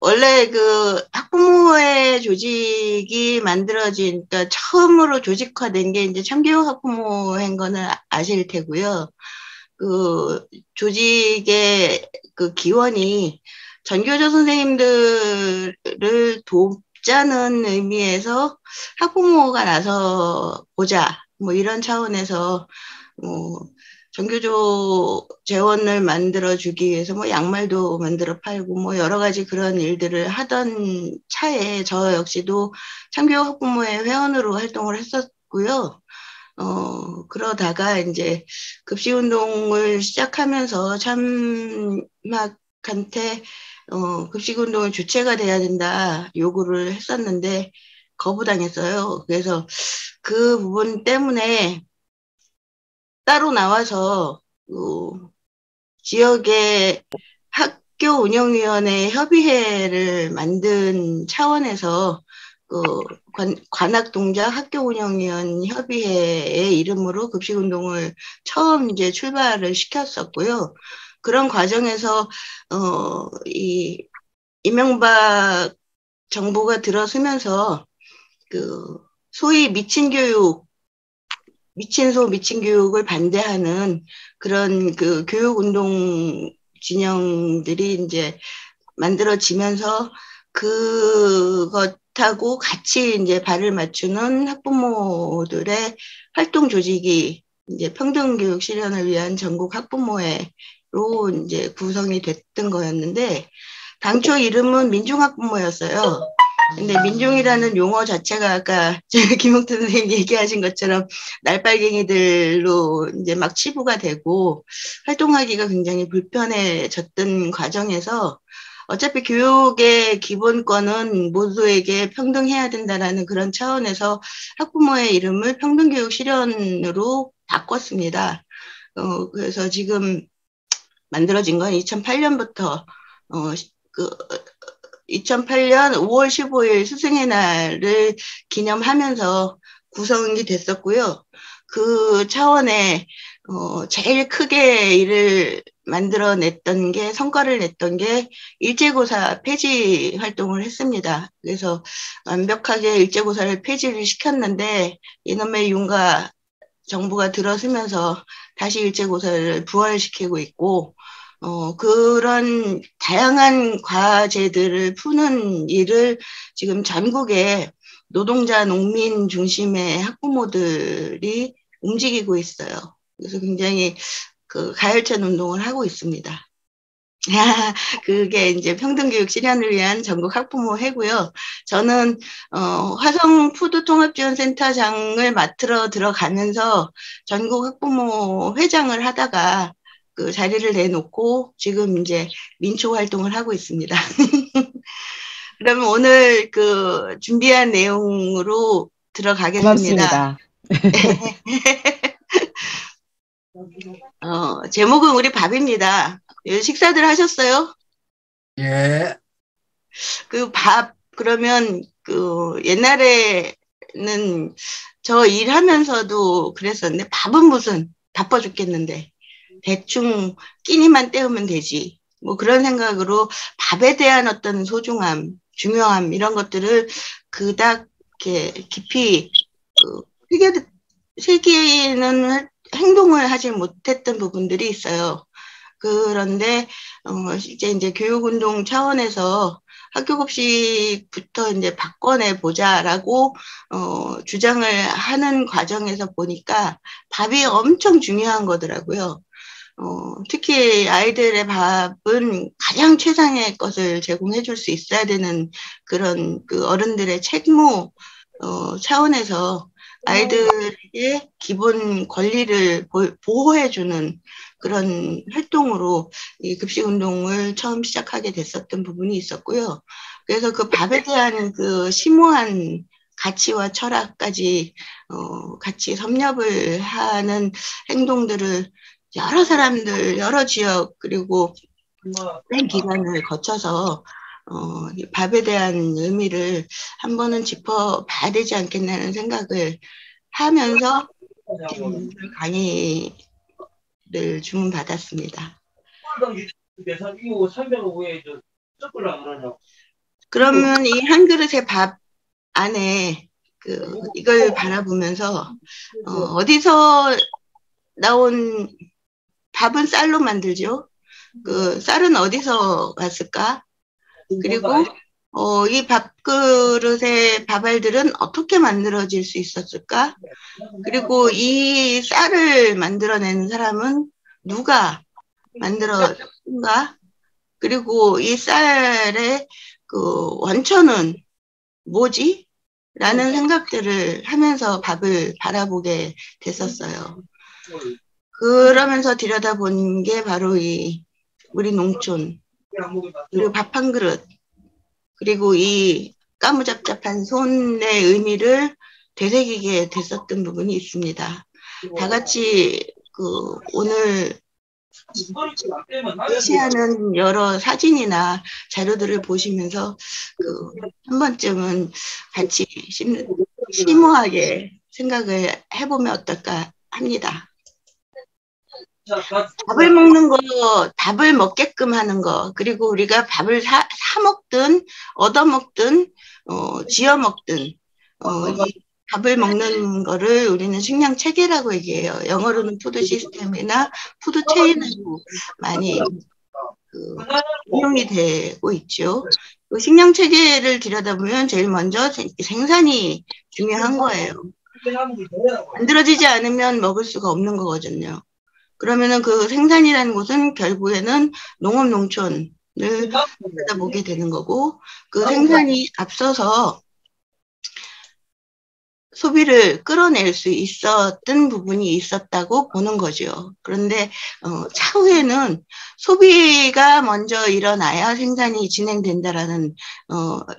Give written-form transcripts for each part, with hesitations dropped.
원래 그 학부모회 조직이 만들어진, 그러니까 처음으로 조직화된 게 이제 참교육 학부모회인 거는 아실 테고요. 그 조직의 그 기원이 전교조 선생님들을 돕자는 의미에서 학부모가 나서 보자, 뭐 이런 차원에서 뭐 전교조 재원을 만들어주기 위해서 뭐 양말도 만들어 팔고 뭐 여러 가지 그런 일들을 하던 차에 저 역시도 참교육 학부모의 회원으로 활동을 했었고요. 그러다가 이제 급식운동을 시작하면서 참막한테 급식운동의 주체가 돼야 된다 요구를 했었는데 거부당했어요. 그래서 그 부분 때문에 따로 나와서 지역의 학교 운영위원회 협의회를 만든 차원에서 그 관악동작 학교운영위원 협의회의 이름으로 급식운동을 처음 이제 출발을 시켰었고요. 그런 과정에서 이 이명박 정부가 들어서면서 그 소위 미친 교육을 반대하는 그런 그 교육운동 진영들이 이제 만들어지면서 그것하고 같이 이제 발을 맞추는 학부모들의 활동 조직이 이제 평등교육 실현을 위한 전국 학부모회로 이제 구성이 됐던 거였는데, 당초 이름은 민중학부모였어요. 근데 민중이라는 용어 자체가 아까 김용태 선생님 얘기하신 것처럼 날빨갱이들로 이제 막 치부가 되고 활동하기가 굉장히 불편해졌던 과정에서 어차피 교육의 기본권은 모두에게 평등해야 된다라는 그런 차원에서 학부모의 이름을 평등교육 실현으로 바꿨습니다. 그래서 지금 만들어진 건 2008년부터 그 2008년 5월 15일 스승의 날을 기념하면서 구성이 됐었고요. 그 차원에 제일 크게 일을 만들어냈던 게, 성과를 냈던 게 일제고사 폐지 활동을 했습니다. 그래서 완벽하게 일제고사를 폐지를 시켰는데 이놈의 윤가 정부가 들어서면서 다시 일제고사를 부활시키고 있고, 그런 다양한 과제들을 푸는 일을 지금 전국의 노동자, 농민 중심의 학부모들이 움직이고 있어요. 그래서 굉장히 그 가열찬 운동을 하고 있습니다. 그게 이제 평등교육 실현을 위한 전국 학부모 회고요. 저는 화성 푸드통합지원센터장을 맡으러 들어가면서 전국 학부모 회장을 하다가 그 자리를 내놓고 지금 이제 민초 활동을 하고 있습니다. 그러면 오늘 그 준비한 내용으로 들어가겠습니다. 고맙습니다. 제목은 우리 밥입니다. 식사들 하셨어요? 예, 그 밥, 그러면 그 옛날에는 저 일하면서도 그랬었는데 밥은 무슨 바빠 죽겠는데 대충 끼니만 때우면 되지. 뭐 그런 생각으로 밥에 대한 어떤 소중함, 중요함 이런 것들을 그닥 이렇게 깊이 그 새기는 행동을 하지 못했던 부분들이 있어요. 그런데 이제 교육운동 차원에서 학교급식부터 이제 바꿔내 보자라고 주장을 하는 과정에서 보니까 밥이 엄청 중요한 거더라고요. 특히 아이들의 밥은 가장 최상의 것을 제공해 줄 수 있어야 되는 그런 그 어른들의 책무 차원에서 아이들에게 기본 권리를 보호해주는 그런 활동으로 이 급식운동을 처음 시작하게 됐었던 부분이 있었고요. 그래서 그 밥에 대한 그 심오한 가치와 철학까지 같이 섭렵을 하는 행동들을 여러 사람들, 여러 지역, 그리고 오랜 기간을 거쳐서 이 밥에 대한 의미를 한 번은 짚어봐야 되지 않겠냐는 생각을 하면서 강의를 주문받았습니다. 유튜브에서 이후 설명 후에 저 섞으려고 그러냐고. 그러면 이 한 그릇의 밥 안에 이걸 바라보면서 어디서 나온 밥은 쌀로 만들죠. 그 쌀은 어디서 왔을까? 그리고 이 밥그릇의 밥알들은 어떻게 만들어질 수 있었을까? 그리고 이 쌀을 만들어낸 사람은 누가 만들었는가? 그리고 이 쌀의 그 원천은 뭐지? 라는 생각들을 하면서 밥을 바라보게 됐었어요. 그러면서 들여다본 게 바로 우리 농촌, 그리고 밥 한 그릇, 그리고 이 까무잡잡한 손의 의미를 되새기게 됐었던 부분이 있습니다. 다 같이 오늘 제시하는 여러 사진이나 자료들을 보시면서 한 번쯤은 같이 심오하게 생각을 해보면 어떨까 합니다. 밥을 먹는 거, 밥을 먹게끔 하는 거, 그리고 우리가 밥을 사 먹든, 얻어 먹든, 지어 먹든, 이 밥을 먹는 거를 우리는 식량 체계라고 얘기해요. 영어로는 푸드 시스템이나 푸드 체인으로 많이 운용이 되고 있죠. 그 식량 체계를 들여다보면 제일 먼저 생산이 중요한 거예요. 만들어지지 않으면 먹을 수가 없는 거거든요. 그러면은 그 생산이라는 곳은 결국에는 농업 농촌을 들여다보게 되는 거고, 그 생산이 앞서서 소비를 끌어낼 수 있었던 부분이 있었다고 보는 거죠. 그런데 차후에는 소비가 먼저 일어나야 생산이 진행된다라는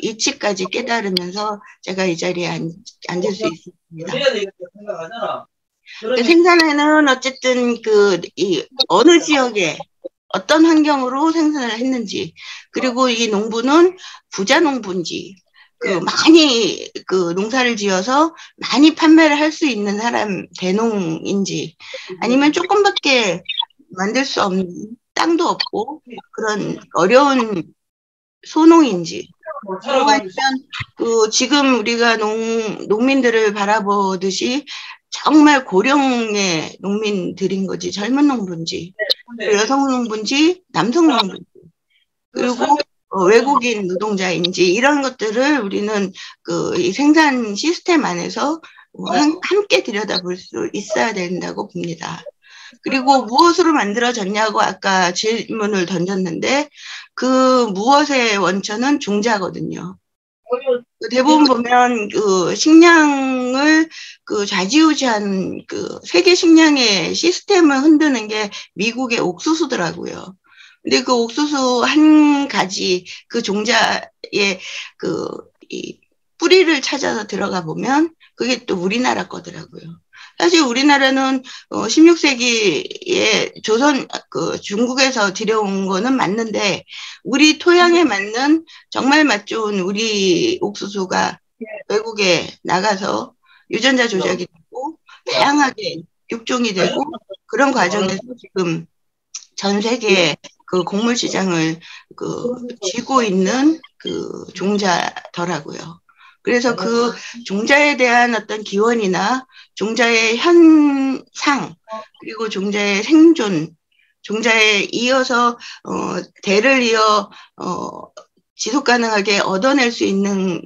이치까지 깨달으면서 제가 이 자리에 앉을 수 있습니다. 생산에는 어쨌든 어느 지역에 어떤 환경으로 생산을 했는지, 그리고 이 농부는 부자 농부인지, 많이 농사를 지어서 많이 판매를 할 수 있는 사람 대농인지, 아니면 조금밖에 만들 수 없는 땅도 없고 그런 어려운 소농인지, 그리고 아니면 지금 우리가 농민들을 바라보듯이 정말 고령의 농민들인 거지, 젊은 농부인지, 여성 농부인지, 남성 농부인지, 그리고 외국인 노동자인지, 이런 것들을 우리는 이 생산 시스템 안에서 함께 들여다볼 수 있어야 된다고 봅니다. 그리고 무엇으로 만들어졌냐고 아까 질문을 던졌는데, 그 무엇의 원천은 종자거든요. 대부분 보면 식량을 좌지우지한 세계 식량의 시스템을 흔드는 게 미국의 옥수수더라고요. 근데 그 옥수수 한 가지 그 종자의 이 뿌리를 찾아서 들어가 보면 그게 또 우리나라 거더라고요. 사실 우리나라는 16세기에 중국에서 들여온 거는 맞는데, 우리 토양에 맞는 정말 맛 좋은 우리 옥수수가 외국에 나가서 유전자 조작이 되고 다양하게 육종이 되고, 그런 과정에서 지금 전 세계 곡물 시장을 쥐고 있는 종자더라고요. 그래서 그 종자에 대한 어떤 기원이나 종자의 현상, 그리고 종자의 생존, 종자에 이어서 대를 이어 지속 가능하게 얻어낼 수 있는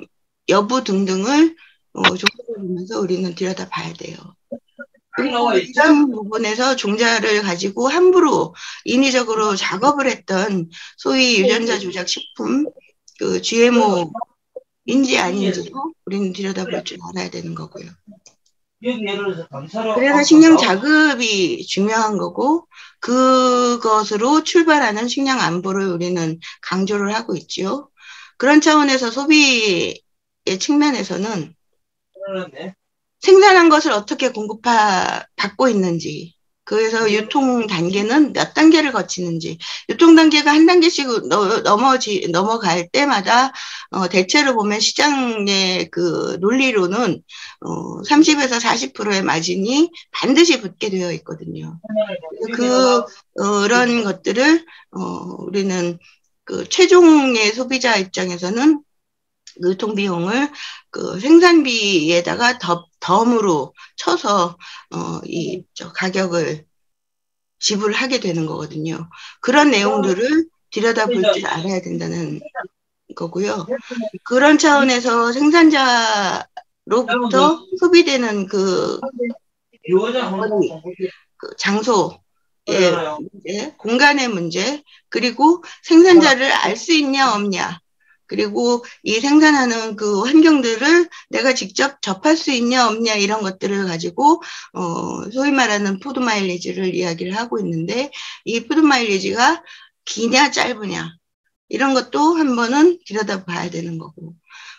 여부 등등을 종자를 보면서 우리는 들여다봐야 돼요. 그리고 이런 부분에서 종자를 가지고 함부로 인위적으로 작업을 했던 소위 유전자 조작 식품, GMO인지 아닌지도 우리는 들여다볼 줄 알아야 되는 거고요. 그래서 식량 자급이 중요한 거고, 그것으로 출발하는 식량 안보를 우리는 강조를 하고 있죠. 그런 차원에서 소비의 측면에서는 생산한 것을 어떻게 받고 있는지, 그래서 유통 단계는 몇 단계를 거치는지, 유통 단계가 한 단계씩 넘어갈 때마다 대체로 보면 시장의 논리로는 30에서 40%의 마진이 반드시 붙게 되어 있거든요. 그런 것들을 우리는 최종의 소비자 입장에서는 유통 비용을 그 생산비에다가 덤으로 쳐서 가격을 지불하게 되는 거거든요. 그런 내용들을 들여다볼 줄 알아야 된다는 거고요. 그런 차원에서 생산자로부터 소비되는 그 장소의 문제, 공간의 문제, 그리고 생산자를 알 수 있냐 없냐, 그리고 이 생산하는 그 환경들을 내가 직접 접할 수 있냐 없냐, 이런 것들을 가지고 소위 말하는 푸드 마일리지를 이야기를 하고 있는데, 이 푸드 마일리지가 기냐 짧으냐, 이런 것도 한 번은 들여다봐야 되는 거고,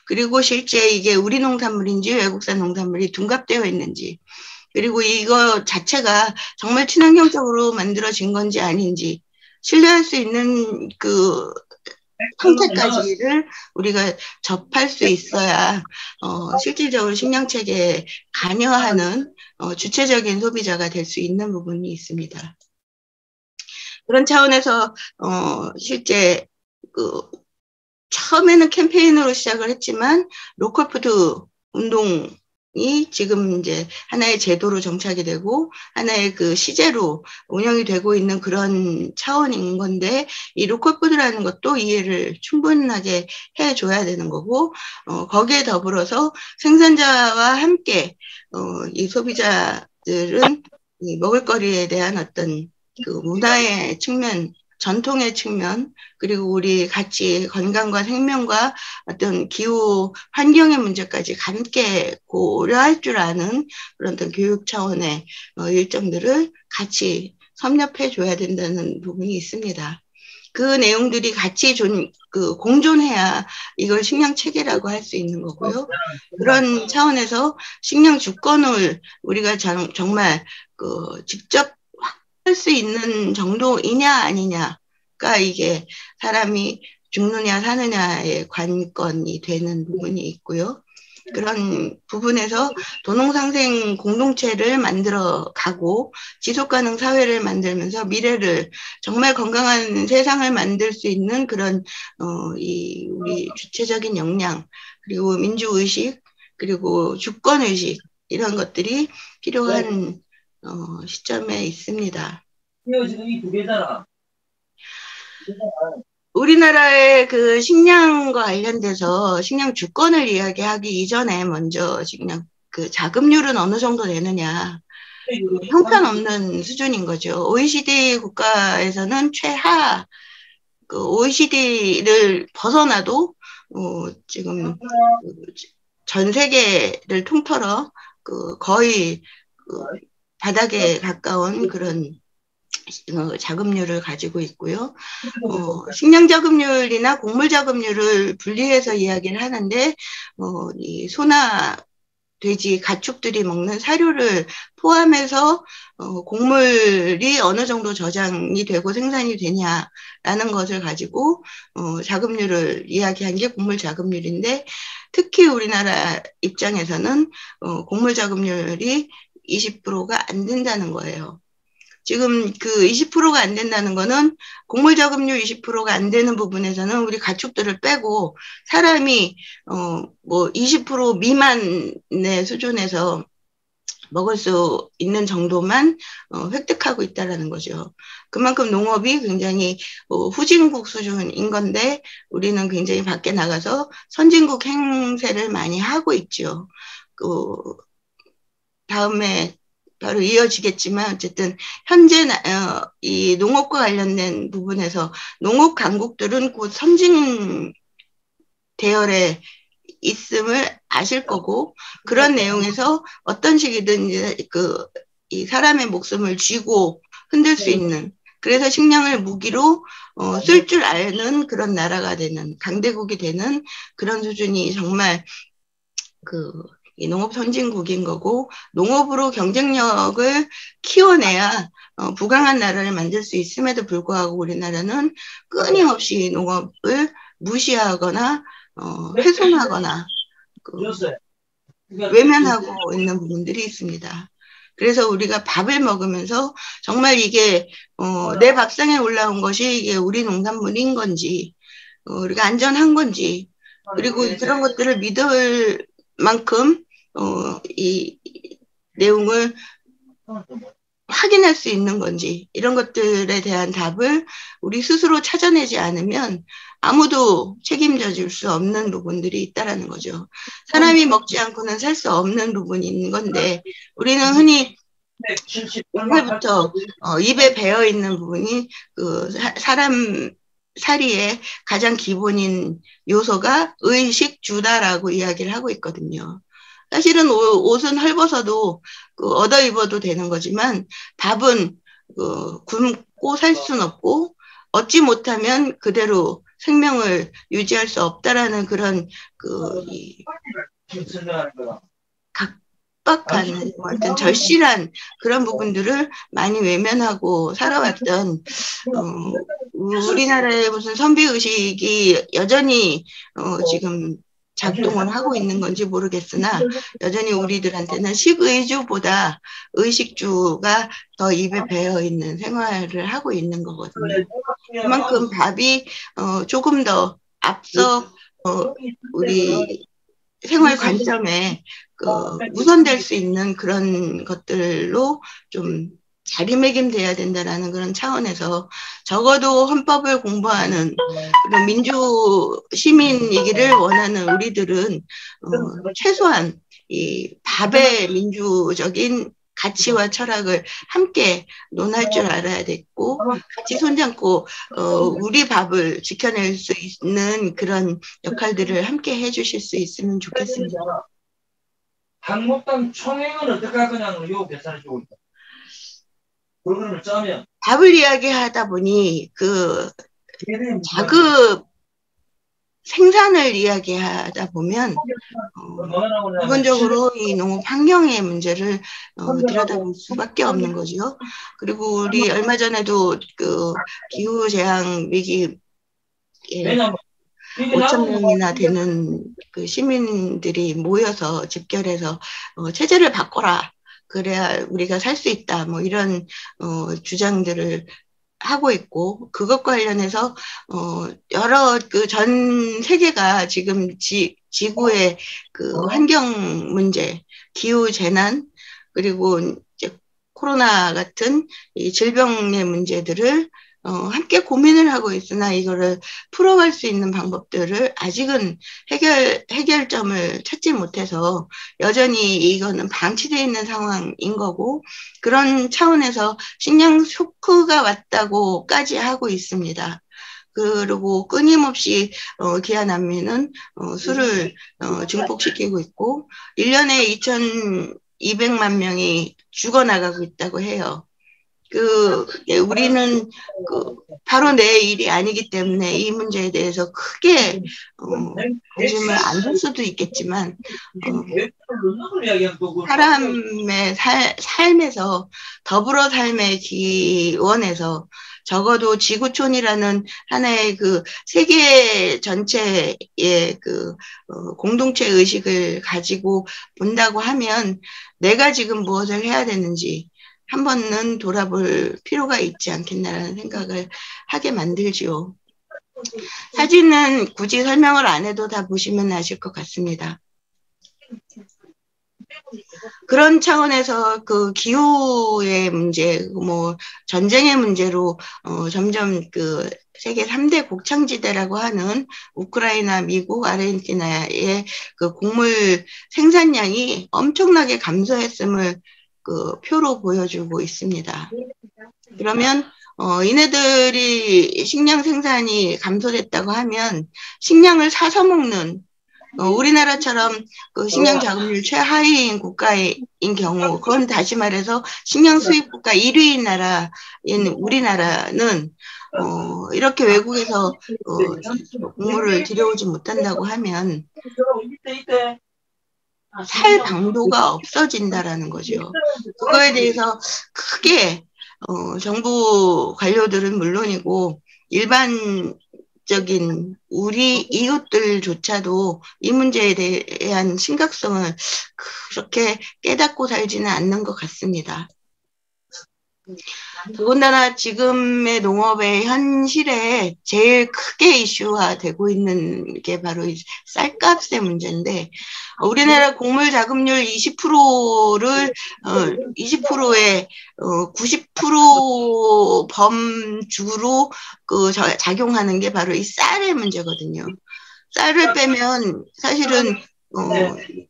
그리고 실제 이게 우리 농산물인지 외국산 농산물이 둔갑되어 있는지, 그리고 이거 자체가 정말 친환경적으로 만들어진 건지 아닌지 신뢰할 수 있는 그 형태까지를 우리가 접할 수 있어야 실질적으로 식량체계에 관여하는 주체적인 소비자가 될 수 있는 부분이 있습니다. 그런 차원에서 실제 처음에는 캠페인으로 시작을 했지만 로컬푸드 운동이 지금 이제 하나의 제도로 정착이 되고 하나의 그 시제로 운영이 되고 있는 그런 차원인 건데, 이 로컬푸드라는 것도 이해를 충분하게 해줘야 되는 거고, 거기에 더불어서 생산자와 함께 이 소비자들은 이 먹을거리에 대한 어떤 그 문화의 측면, 전통의 측면, 그리고 우리 같이 건강과 생명과 어떤 기후 환경의 문제까지 함께 고려할 줄 아는 그런 어떤 교육 차원의 일정들을 같이 섭렵해 줘야 된다는 부분이 있습니다. 그 내용들이 같이 공존해야 이걸 식량 체계라고 할 수 있는 거고요. 그런 차원에서 식량 주권을 우리가 정말 직접 할 수 있는 정도이냐 아니냐가 이게 사람이 죽느냐 사느냐의 관건이 되는 부분이 있고요. 그런 부분에서 도농상생 공동체를 만들어 가고 지속가능 사회를 만들면서 미래를, 정말 건강한 세상을 만들 수 있는 그런 우리 주체적인 역량, 그리고 민주의식, 그리고 주권의식, 이런 것들이 필요한 시점에 있습니다. 지금 이 두 개잖아. 우리나라의 그 식량과 관련돼서 식량 주권을 이야기하기 이전에 먼저 식량 그 자급률은 어느 정도 되느냐, 형편없는 수준인 거죠. OECD 국가에서는 최하, OECD를 벗어나도 지금 전 세계를 통틀어 거의 바닥에 가까운 그런 자급률을 가지고 있고요. 식량 자급률이나 곡물 자급률을 분리해서 이야기를 하는데, 이 소나 돼지, 가축들이 먹는 사료를 포함해서 곡물이 어느 정도 저장이 되고 생산이 되냐라는 것을 가지고 자급률을 이야기한 게 곡물 자급률인데, 특히 우리나라 입장에서는 곡물 자급률이 20%가 안 된다는 거예요. 지금 그 20%가 안 된다는 거는, 곡물 자급률 20%가 안 되는 부분에서는 우리 가축들을 빼고 사람이 뭐 20% 미만의 수준에서 먹을 수 있는 정도만 획득하고 있다라는 거죠. 그만큼 농업이 굉장히 후진국 수준인 건데, 우리는 굉장히 밖에 나가서 선진국 행세를 많이 하고 있죠. 다음에 바로 이어지겠지만, 어쨌든 현재 이 농업과 관련된 부분에서 농업 강국들은 곧 선진 대열에 있음을 아실 거고, 그런 내용에서 어떤 식이든 이 사람의 목숨을 쥐고 흔들 수 있는, 그래서 식량을 무기로 쓸 줄 아는 그런 나라가 되는, 강대국이 되는 그런 수준이 정말 이 농업 선진국인 거고, 농업으로 경쟁력을 키워내야 부강한 나라를 만들 수 있음에도 불구하고 우리나라는 끊임없이 농업을 무시하거나 훼손하거나 외면하고 있는 부분들이 있습니다. 그래서 우리가 밥을 먹으면서 정말 이게 내 밥상에 올라온 것이 이게 우리 농산물인 건지, 우리가 안전한 건지, 그리고 그런 것들을 믿을 만큼 이 내용을 확인할 수 있는 건지 이런 것들에 대한 답을 우리 스스로 찾아내지 않으면 아무도 책임져 줄 수 없는 부분들이 있다라는 거죠. 사람이 먹지 않고는 살 수 없는 부분이 있는 건데 우리는 흔히 옛날부터 입에 배어 있는 부분이 그 사람 살이의 가장 기본인 요소가 의식주다라고 이야기를 하고 있거든요. 사실은 옷은 헐벗어도 얻어 입어도 되는 거지만 밥은 굶고 살 수는 없고 얻지 못하면 그대로 생명을 유지할 수 없다라는 그런 각박한 어떤 절실한 그런 부분들을 많이 외면하고 살아왔던 우리나라의 무슨 선비의식이 여전히 지금 작동을 하고 있는 건지 모르겠으나 여전히 우리들한테는 식의주보다 의식주가 더 입에 배어 있는 생활을 하고 있는 거거든요. 그만큼 밥이 조금 더 앞서 우리 생활 관점에 우선될 수 있는 그런 것들로 좀 자리매김돼야 된다라는 그런 차원에서 적어도 헌법을 공부하는 그런 민주 시민이기를 원하는 우리들은 최소한 이 밥의 민주적인 가치와 철학을 함께 논할 줄 알아야 됐고 같이 손잡고 우리 밥을 지켜낼 수 있는 그런 역할들을 함께 해주실 수 있으면 좋겠습니다. 한국당 총액은 어떻게 할 거냐는 요 계산해 주고 있다. 프로그램을 짜면 밥을 이야기하다 보니 그 자급 생산을 이야기하다 보면 기본적으로 이 농업 환경의 문제를 들여다볼 수밖에 없는 거죠. 그리고 우리 얼마 전에도 그 기후 재앙 위기 5천 명이나 되는 그 시민들이 모여서 집결해서 체제를 바꿔라. 그래야 우리가 살 수 있다. 뭐 이런 주장들을 하고 있고 그것 관련해서 여러 그 전 세계가 지금 지구의 그 환경 문제, 기후 재난 그리고 이제 코로나 같은 이 질병의 문제들을 함께 고민을 하고 있으나 이거를 풀어갈 수 있는 방법들을 아직은 해결점을 찾지 못해서 여전히 이거는 방치되어 있는 상황인 거고 그런 차원에서 식량 쇼크가 왔다고까지 하고 있습니다. 그리고 끊임없이 기아난민은 수를 증폭시키고 있고 1년에 2,200만 명이 죽어나가고 있다고 해요. 우리는 바로 내 일이 아니기 때문에 이 문제에 대해서 크게 관심을 안 줄 수도 있겠지만 사람의 삶에서 더불어 삶의 기원에서 적어도 지구촌이라는 하나의 그 세계 전체의 그 공동체 의식을 가지고 본다고 하면 내가 지금 무엇을 해야 되는지 한 번은 돌아볼 필요가 있지 않겠나라는 생각을 하게 만들지요. 사진은 굳이 설명을 안 해도 다 보시면 아실 것 같습니다. 그런 차원에서 그 기후의 문제, 뭐 전쟁의 문제로 점점 그 세계 3대 곡창지대라고 하는 우크라이나, 미국, 아르헨티나의 그 곡물 생산량이 엄청나게 감소했음을 그 표로 보여주고 있습니다. 그러면 이네들이 식량 생산이 감소됐다고 하면 식량을 사서 먹는 우리나라처럼 그 식량 자급률 최하위인 국가인 경우 그건 다시 말해서 식량 수입 국가 1위인 나라인 우리나라는 이렇게 외국에서 곡물을 들여오지 못한다고 하면 살 방도가 없어진다라는 거죠. 그거에 대해서 크게 정부 관료들은 물론이고 일반적인 우리 이웃들조차도 이 문제에 대한 심각성을 그렇게 깨닫고 살지는 않는 것 같습니다. 더군다나 지금의 농업의 현실에 제일 크게 이슈화되고 있는 게 바로 이 쌀값의 문제인데, 우리나라 곡물 자급률 20%를 20%에 90% 범주로 작용하는 게 바로 이 쌀의 문제거든요. 쌀을 빼면 사실은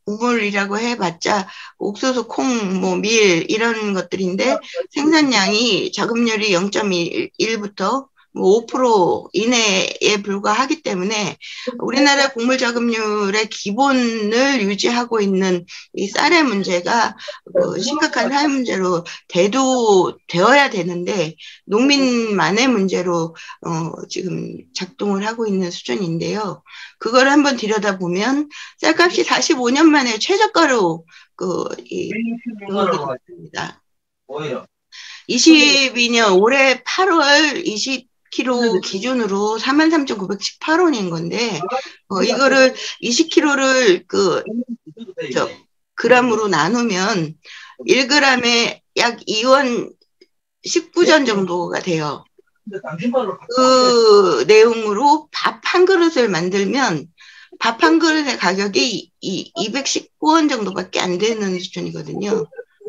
곡물이라고 해봤자 옥수수, 콩, 뭐 밀 이런 것들인데 생산량이 자급률이 0.1부터 뭐 5% 이내에 불과하기 때문에 우리나라 곡물 자급률의 기본을 유지하고 있는 이 쌀의 문제가 심각한 사회 문제로 대두되어야 되는데 농민만의 문제로 지금 작동을 하고 있는 수준인데요. 그걸 한번 들여다보면 쌀값이 45년 만에 최저가로 등록이 됐습니다. 22년 올해 8월 20kg 기준으로 43,918원인 건데 이거를 20kg를 그램으로 나누면 1g에 약 2원 19전 정도가 돼요. 그 내용으로 밥 한 그릇을 만들면 밥 한 그릇의 가격이 219원 정도밖에 안 되는 수준이거든요.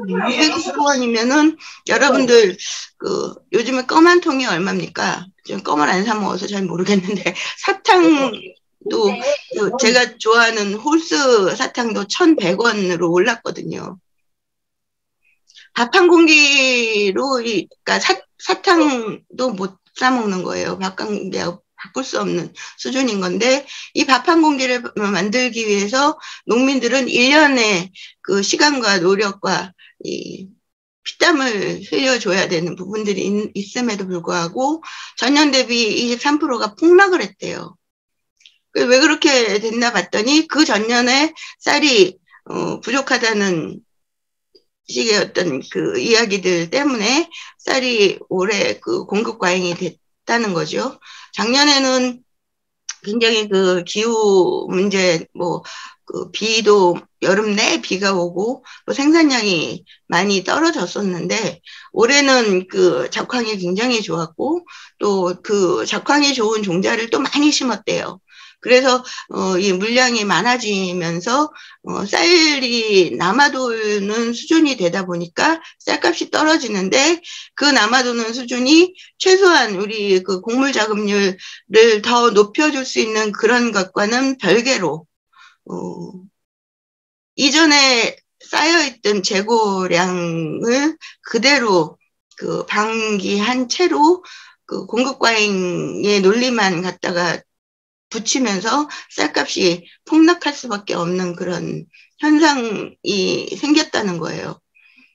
219원이면은 여러분들 요즘에 껌 한 통이 얼마입니까? 지금 껌을 안 사 먹어서 잘 모르겠는데 사탕도 제가 좋아하는 홀스 사탕도 1,100원으로 올랐거든요. 밥 한 공기로 그러니까 사탕도 못 사 먹는 거예요. 밥 한 공기하고 바꿀 수 없는 수준인 건데 이 밥 한 공기를 만들기 위해서 농민들은 1년의 그 시간과 노력과 이 피땀을 흘려줘야 되는 부분들이 있음에도 불구하고 전년 대비 23%가 폭락을 했대요. 왜 그렇게 됐나 봤더니 그 전년에 쌀이 부족하다는 식의 어떤 그 이야기들 때문에 쌀이 올해 그 공급 과잉이 됐다는 거죠. 작년에는 굉장히 그 기후 문제, 그 비도 여름 내 비가 오고 생산량이 많이 떨어졌었는데 올해는 그 작황이 굉장히 좋았고 또 그 작황이 좋은 종자를 또 많이 심었대요. 그래서 이 물량이 많아지면서 쌀이 남아도는 수준이 되다 보니까 쌀값이 떨어지는데 그 남아도는 수준이 최소한 우리 그 곡물 자급률을 더 높여줄 수 있는 그런 것과는 별개로 이전에 쌓여있던 재고량을 그대로 그 방기한 채로 그 공급 과잉의 논리만 갖다가 붙이면서 쌀값이 폭락할 수밖에 없는 그런 현상이 생겼다는 거예요.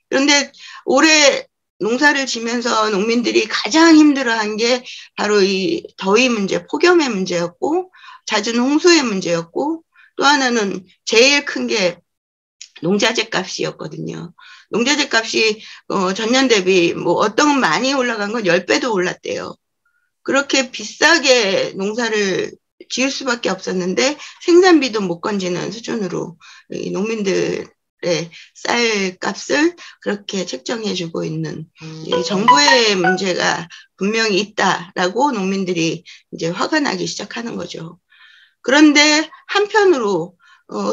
그런데 올해 농사를 지면서 농민들이 가장 힘들어한 게 바로 이 더위 문제, 폭염의 문제였고 잦은 홍수의 문제였고 또 하나는 제일 큰 게 농자재 값이었거든요. 농자재 값이 전년 대비 어떤 건 많이 올라간 건 10배도 올랐대요. 그렇게 비싸게 농사를 지을 수밖에 없었는데 생산비도 못 건지는 수준으로 농민들의 쌀값을 그렇게 책정해주고 있는 정부의 문제가 분명히 있다라고 농민들이 이제 화가 나기 시작하는 거죠. 그런데 한편으로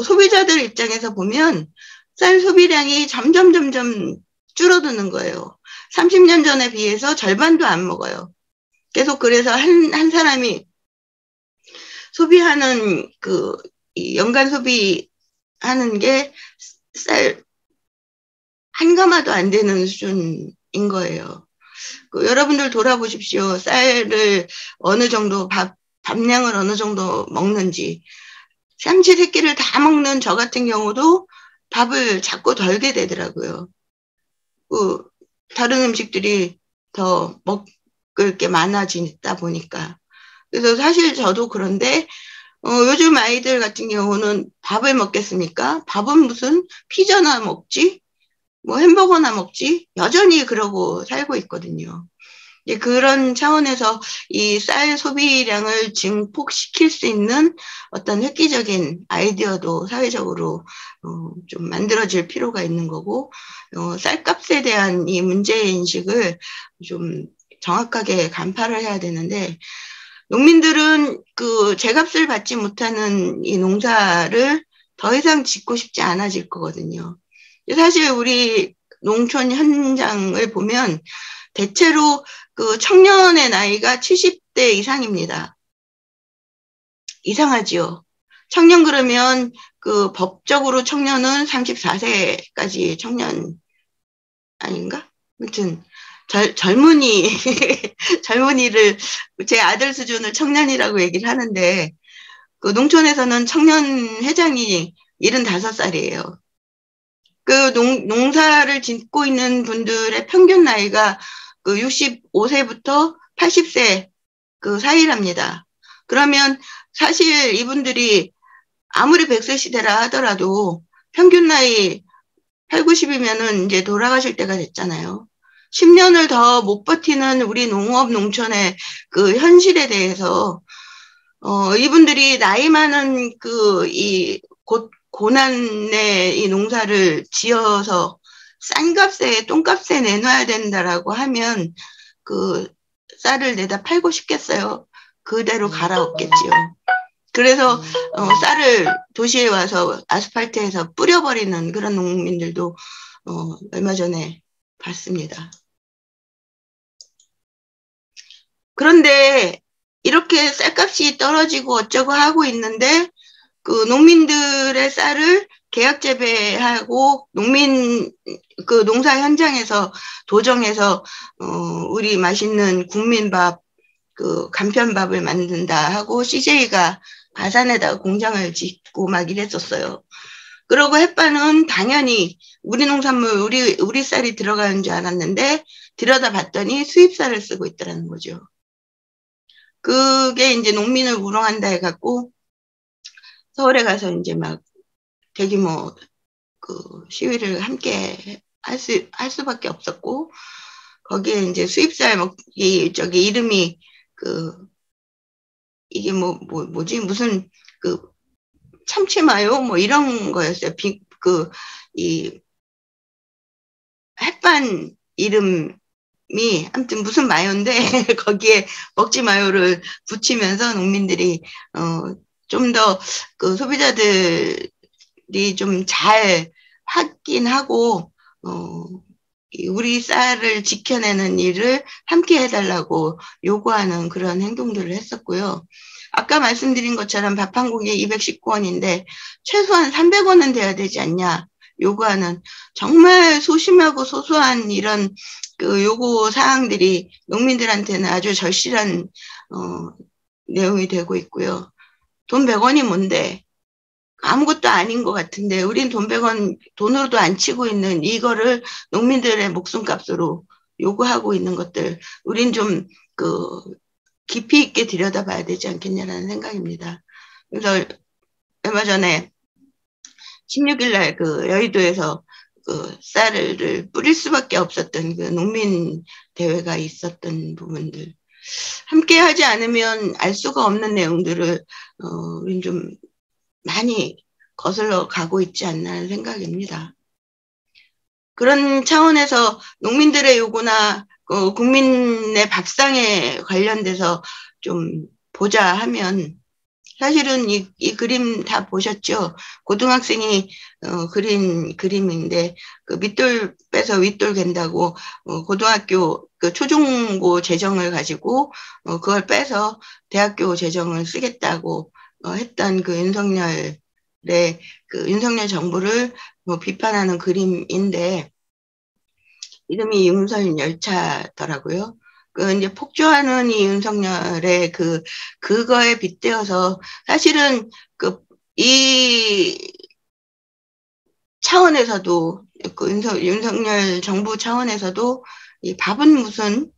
소비자들 입장에서 보면 쌀 소비량이 점점 줄어드는 거예요. 30년 전에 비해서 절반도 안 먹어요. 계속 그래서 한 사람이 소비하는 연간 소비하는 게 쌀 한 가마도 안 되는 수준인 거예요. 여러분들 돌아보십시오. 쌀을 어느 정도 밥량을 어느 정도 먹는지. 삼시 세끼를 다 먹는 저 같은 경우도 밥을 자꾸 덜게 되더라고요. 다른 음식들이 더 먹을 게 많아지다 보니까. 그래서 사실 저도 그런데 요즘 아이들 같은 경우는 밥을 먹겠습니까? 밥은 무슨 피자나 먹지? 햄버거나 먹지? 여전히 그러고 살고 있거든요. 그런 차원에서 이 쌀 소비량을 증폭시킬 수 있는 어떤 획기적인 아이디어도 사회적으로 좀 만들어질 필요가 있는 거고, 쌀값에 대한 이 문제인식을 좀 정확하게 간파를 해야 되는데, 농민들은 그 제값을 받지 못하는 이 농사를 더 이상 짓고 싶지 않아질 거거든요. 사실 우리 농촌 현장을 보면 대체로 그 청년의 나이가 70대 이상입니다. 이상하지요. 청년 그러면 그 법적으로 청년은 34세까지 청년 아닌가? 아무튼 젊은이 젊은이를 제 아들 수준을 청년이라고 얘기를 하는데 그 농촌에서는 청년 회장이 75살이에요. 그 농사를 짓고 있는 분들의 평균 나이가 그 65세부터 80세 그 사이랍니다. 그러면 사실 이분들이 아무리 100세 시대라 하더라도 평균 나이 8, 90이면은 이제 돌아가실 때가 됐잖아요. 10년을 더 못 버티는 우리 농업, 농촌의 그 현실에 대해서, 이분들이 나이 많은 고난의 이 농사를 지어서 싼 값에, 똥값에 내놔야 된다라고 하면 그 쌀을 내다 팔고 싶겠어요. 그대로 갈아엎겠지요. 그래서 쌀을 도시에 와서 아스팔트에서 뿌려버리는 그런 농민들도 얼마 전에 봤습니다. 그런데 이렇게 쌀값이 떨어지고 어쩌고 하고 있는데 그 농민들의 쌀을 계약 재배하고 그 농사 현장에서 도정해서 우리 맛있는 국민밥 그 간편밥을 만든다 하고 CJ가 아산에다가 공장을 짓고 막 이랬었어요. 그러고 햇반은 당연히 우리 농산물, 우리 쌀이 들어가는 줄 알았는데 들여다봤더니 수입쌀을 쓰고 있더라는 거죠. 그게 이제 농민을 우롱한다 해갖고 서울에 가서 이제 막 대규모 그 시위를 함께 할 수밖에 없었고 거기에 이제 수입쌀 저기 이름이 이게 뭐지 무슨 참치마요 뭐 이런 거였어요. 이 햇반 이름이 아무튼 무슨 마요인데 거기에 먹지 마요를 붙이면서 농민들이 좀 더 그 소비자들이 좀 잘 확인하고 우리 쌀을 지켜내는 일을 함께 해달라고 요구하는 그런 행동들을 했었고요. 아까 말씀드린 것처럼 밥 한 공기에 219원인데 최소한 300원은 돼야 되지 않냐 요구하는 정말 소심하고 소소한 이런 그 요구 사항들이 농민들한테는 아주 절실한 내용이 되고 있고요. 돈 100원이 뭔데? 아무것도 아닌 것 같은데 우린 돈 100원 돈으로도 안 치고 있는 이거를 농민들의 목숨값으로 요구하고 있는 것들 우린 좀 깊이 있게 들여다봐야 되지 않겠냐라는 생각입니다. 그래서 얼마 전에 16일 날 그 여의도에서 그 쌀을 뿌릴 수밖에 없었던 그 농민 대회가 있었던 부분들 함께 하지 않으면 알 수가 없는 내용들을 우린 좀 많이 거슬러 가고 있지 않나 하는 생각입니다. 그런 차원에서 농민들의 요구나 국민의 밥상에 관련돼서 좀 보자 하면 사실은 이 그림 다 보셨죠? 고등학생이 그린 그림인데 그 밑돌 빼서 윗돌 갠다고 고등학교 그 초중고 재정을 가지고 그걸 빼서 대학교 재정을 쓰겠다고 했던 그 윤석열 정부를 비판하는 그림인데 이름이 윤석열차더라고요. 이제 폭주하는 이 윤석열의 그거에 빗대어서 사실은 이 차원에서도 윤석열 정부 차원에서도 이 밥은 무슨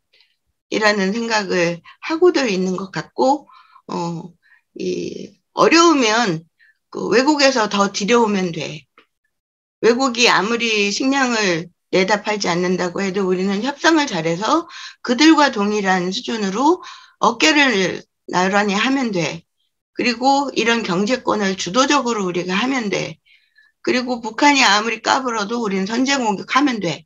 이라는 생각을 하고들 있는 것 같고 어려우면 외국에서 더 들여오면 돼. 외국이 아무리 식량을 내다 팔지 않는다고 해도 우리는 협상을 잘해서 그들과 동일한 수준으로 어깨를 나란히 하면 돼. 그리고 이런 경제권을 주도적으로 우리가 하면 돼. 그리고 북한이 아무리 까불어도 우리는 선제 공격하면 돼.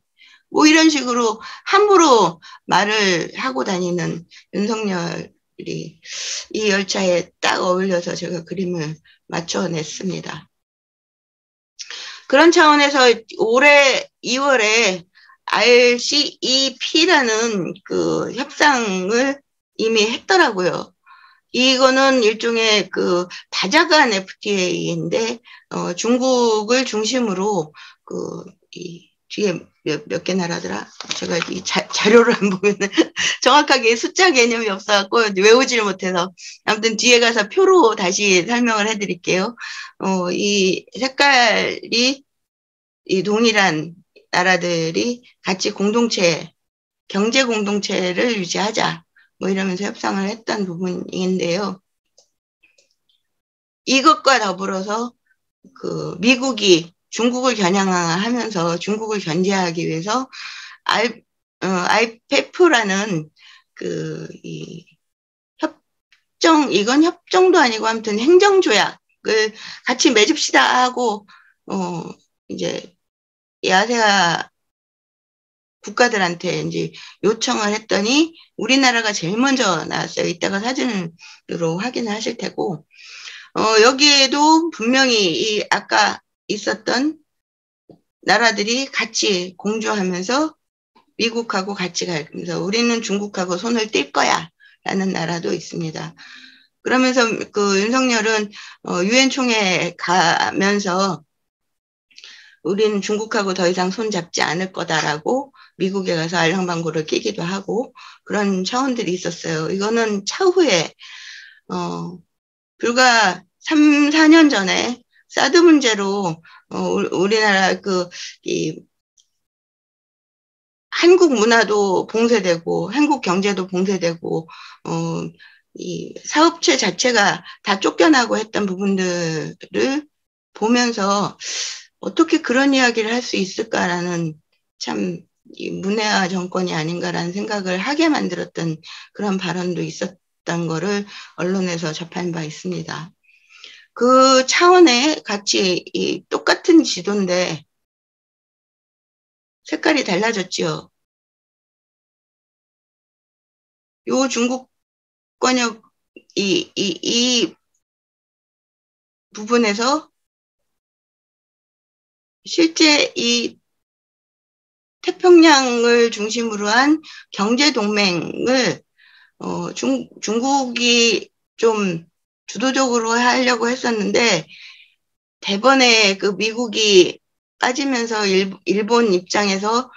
뭐 이런 식으로 함부로 말을 하고 다니는 윤석열이 이 열차에 딱 어울려서 제가 그림을 맞춰냈습니다. 그런 차원에서 올해 2월에 RCEP라는 그 협상을 이미 했더라고요. 이거는 일종의 그 다자간 FTA인데 중국을 중심으로 이 뒤에 몇 개 나라더라? 제가 이 자료를 안 보면 정확하게 숫자 개념이 없어갖고 외우지를 못해서 아무튼 뒤에 가서 표로 다시 설명을 해드릴게요. 이 색깔이 이 동일한 나라들이 같이 공동체, 경제 공동체를 유지하자. 뭐 이러면서 협상을 했던 부분인데요. 이것과 더불어서 그 미국이 중국을 겨냥하면서 중국을 견제하기 위해서 IPEF라는 이 협정, 이건 협정도 아니고 아무튼 행정조약을 같이 맺읍시다 하고 이제 아세아 국가들한테 이제 요청을 했더니 우리나라가 제일 먼저 나왔어요. 이따가 사진으로 확인을 하실 테고 여기에도 분명히 이 아까 있었던 나라들이 같이 공조하면서 미국하고 같이 가면서 우리는 중국하고 손을 뗄 거야 라는 나라도 있습니다. 그러면서 그 윤석열은 유엔 총회에 가면서 우리는 중국하고 더 이상 손 잡지 않을 거다라고 미국에 가서 알랑방구를 끼기도 하고 그런 차원들이 있었어요. 이거는 차후에 불과 3, 4년 전에 사드 문제로 우리나라 한국 문화도 봉쇄되고 한국 경제도 봉쇄되고 이 사업체 자체가 다 쫓겨나고 했던 부분들을 보면서 어떻게 그런 이야기를 할 수 있을까라는 참 문해화 정권이 아닌가라는 생각을 하게 만들었던 그런 발언도 있었던 거를 언론에서 접한 바 있습니다. 그 차원에 같이 이 똑같은 지도인데 색깔이 달라졌죠. 요 중국 권역 이 부분에서 실제 이 태평양을 중심으로 한 경제 동맹을 중국이 좀 주도적으로 하려고 했었는데 대번에 그 미국이 빠지면서 일본 입장에서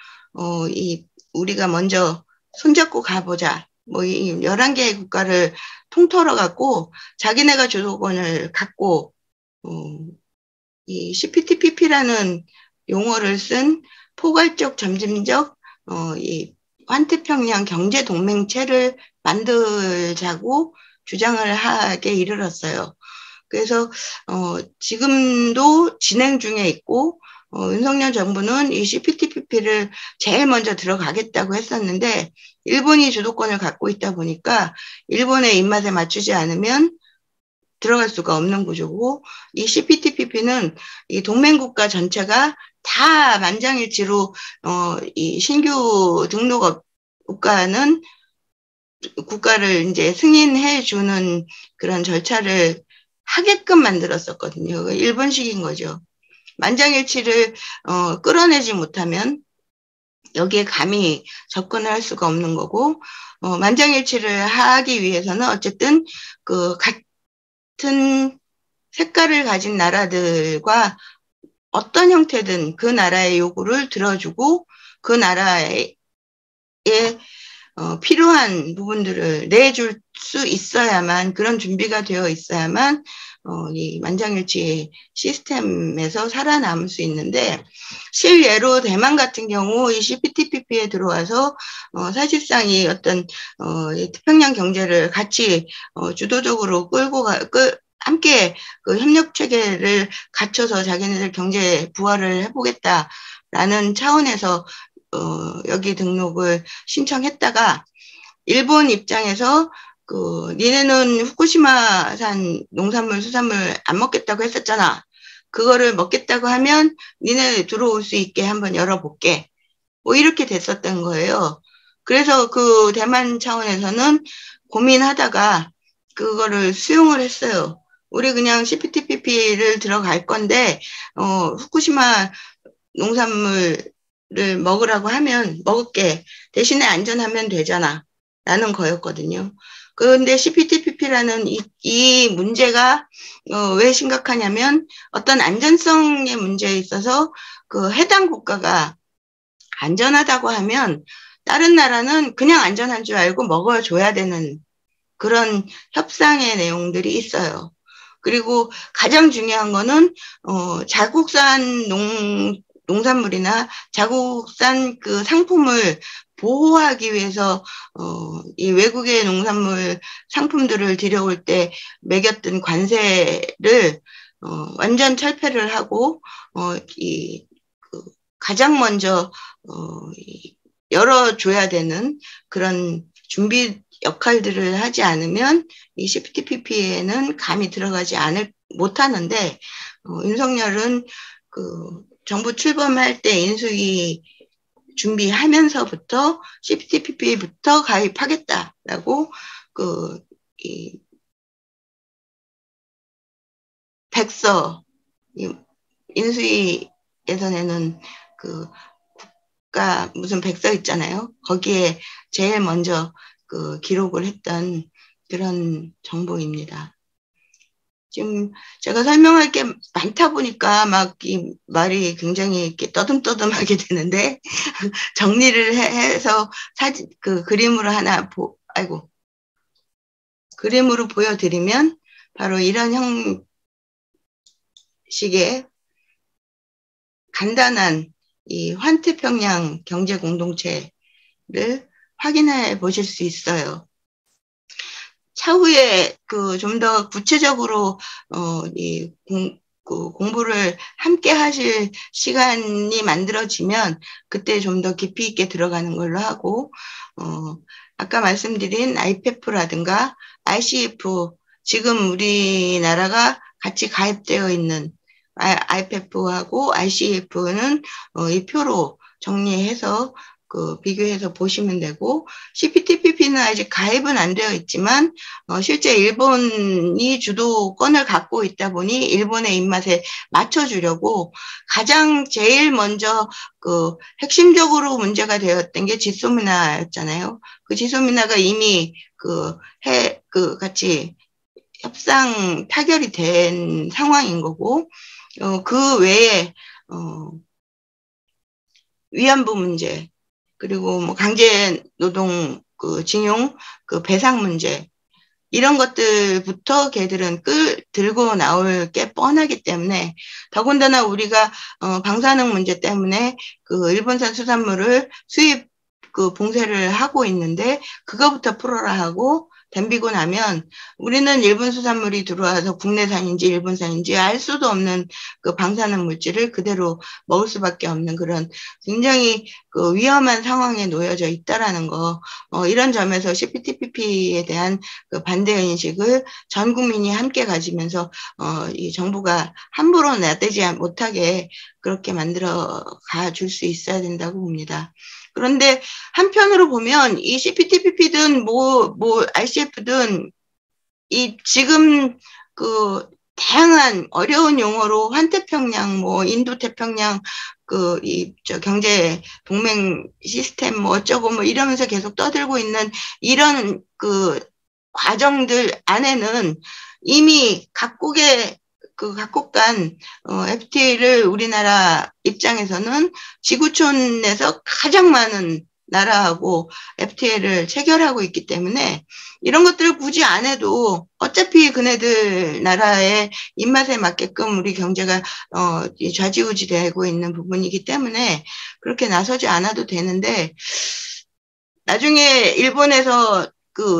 우리가 먼저 손잡고 가보자. 뭐 이 11개의 국가를 통틀어 갖고 자기네가 주도권을 갖고 이 CPTPP라는 용어를 쓴 포괄적 점진적 이 환태평양 경제 동맹체를 만들자고 주장을 하게 이르렀어요. 그래서 지금도 진행 중에 있고 윤석열 정부는 이 CPTPP를 제일 먼저 들어가겠다고 했었는데 일본이 주도권을 갖고 있다 보니까 일본의 입맛에 맞추지 않으면 들어갈 수가 없는 구조고 이 CPTPP는 이 동맹국가 전체가 다 만장일치로 이 신규 등록 국가를 이제 승인해 주는 그런 절차를 하게끔 만들었었거든요. 일본식인 거죠. 만장일치를 끌어내지 못하면 여기에 감히 접근을 할 수가 없는 거고 만장일치를 하기 위해서는 어쨌든 그 같은 색깔을 가진 나라들과 어떤 형태든 그 나라의 요구를 들어주고 그 나라에 필요한 부분들을 내줄 수 있어야만 그런 준비가 되어 있어야만 이 만장일치 시스템에서 살아남을 수 있는데 실예로 대만 같은 경우 이 CPTPP에 들어와서 사실상 이 어떤 이 태평양 경제를 같이 주도적으로 함께 그 협력 체계를 갖춰서 자기네들 경제 부활을 해보겠다 라는 차원에서 여기 등록을 신청했다가 일본 입장에서 니네는 후쿠시마산 농산물, 수산물 안 먹겠다고 했었잖아. 그거를 먹겠다고 하면 니네 들어올 수 있게 한번 열어볼게. 뭐 이렇게 됐었던 거예요. 그래서 그 대만 차원에서는 고민하다가 그거를 수용을 했어요. 우리 그냥 CPTPP를 들어갈 건데, 후쿠시마 농산물을 먹으라고 하면 먹을게. 대신에 안전하면 되잖아. 라는 거였거든요. 그런데 CPTPP라는 이 문제가 왜 심각하냐면 어떤 안전성의 문제에 있어서 그 해당 국가가 안전하다고 하면 다른 나라는 그냥 안전한 줄 알고 먹어줘야 되는 그런 협상의 내용들이 있어요. 그리고 가장 중요한 거는 자국산 농산물이나 자국산 그 상품을 보호하기 위해서 이 외국의 농산물 상품들을 들여올 때 매겼던 관세를 완전 철폐를 하고 가장 먼저 열어줘야 되는 그런 준비 역할들을 하지 않으면 이 CPTPP에는 감히 들어가지 못하는데 윤석열은 그 정부 출범할 때 인수위 준비하면서부터 CPTPP부터 가입하겠다라고 이 백서 인수위에서 내는 그 국가 무슨 백서 있잖아요. 거기에 제일 먼저 기록을 했던 그런 정보입니다. 지금 제가 설명할 게 많다 보니까 막 이 말이 굉장히 이렇게 떠듬떠듬하게 되는데 정리를 해서 사진 그림으로 하나 그림으로 보여드리면 바로 이런 형식의 간단한 이 환태평양 경제공동체를 확인해 보실 수 있어요. 차후에 좀 더 구체적으로 공부를 함께 하실 시간이 만들어지면 그때 좀 더 깊이 있게 들어가는 걸로 하고 아까 말씀드린 IPEF라든가 ICF 지금 우리나라가 같이 가입되어 있는 IPEF하고 ICF는 이 표로 정리해서 비교해서 보시면 되고 CPTPP는 아직 가입은 안 되어 있지만 실제 일본이 주도권을 갖고 있다 보니 일본의 입맛에 맞춰주려고 가장 제일 먼저 핵심적으로 문제가 되었던 게 지소미나였잖아요. 그 지소미나가 이미 같이 협상 타결이 된 상황인 거고 그 외에 위안부 문제 그리고 뭐 강제 노동 징용 배상 문제 이런 것들부터 걔들은 들고 나올 게 뻔하기 때문에 더군다나 우리가 방사능 문제 때문에 일본산 수산물을 수입 봉쇄를 하고 있는데 그거부터 풀어라 하고 덤비고 나면 우리는 일본 수산물이 들어와서 국내산인지 일본산인지 알 수도 없는 방사능 물질을 그대로 먹을 수밖에 없는 그런 굉장히 위험한 상황에 놓여져 있다라는 거 이런 점에서 CPTPP에 대한 반대 인식을 전 국민이 함께 가지면서 이 정부가 함부로 나대지 못하게 그렇게 만들어 가 줄 수 있어야 된다고 봅니다. 그런데 한편으로 보면 이 CPTPP든 ICF든 이 지금 다양한 어려운 용어로 환태평양, 인도태평양 경제 동맹 시스템 어쩌고 이러면서 계속 떠들고 있는 이런 과정들 안에는 이미 각국 간 FTA를 우리나라 입장에서는 지구촌에서 가장 많은 나라하고 FTA를 체결하고 있기 때문에 이런 것들을 굳이 안 해도 어차피 그네들 나라의 입맛에 맞게끔 우리 경제가 좌지우지되고 있는 부분이기 때문에 그렇게 나서지 않아도 되는데 나중에 일본에서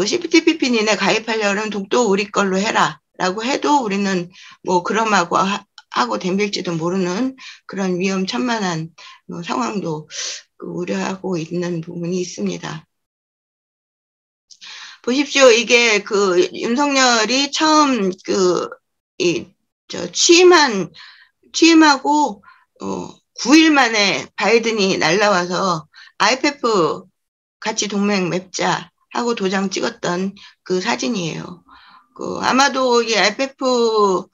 CPTPP 니네 가입하려면 독도 우리 걸로 해라 라고 해도 우리는 그럼하고 하고 덤빌지도 모르는 그런 위험천만한 상황도 우려하고 있는 부분이 있습니다. 보십시오. 이게 윤석열이 처음 취임하고 9일 만에 바이든이 날라와서 IPEF 같이 동맹 맺자 하고 도장 찍었던 그 사진이에요. 아마도 이 IPEF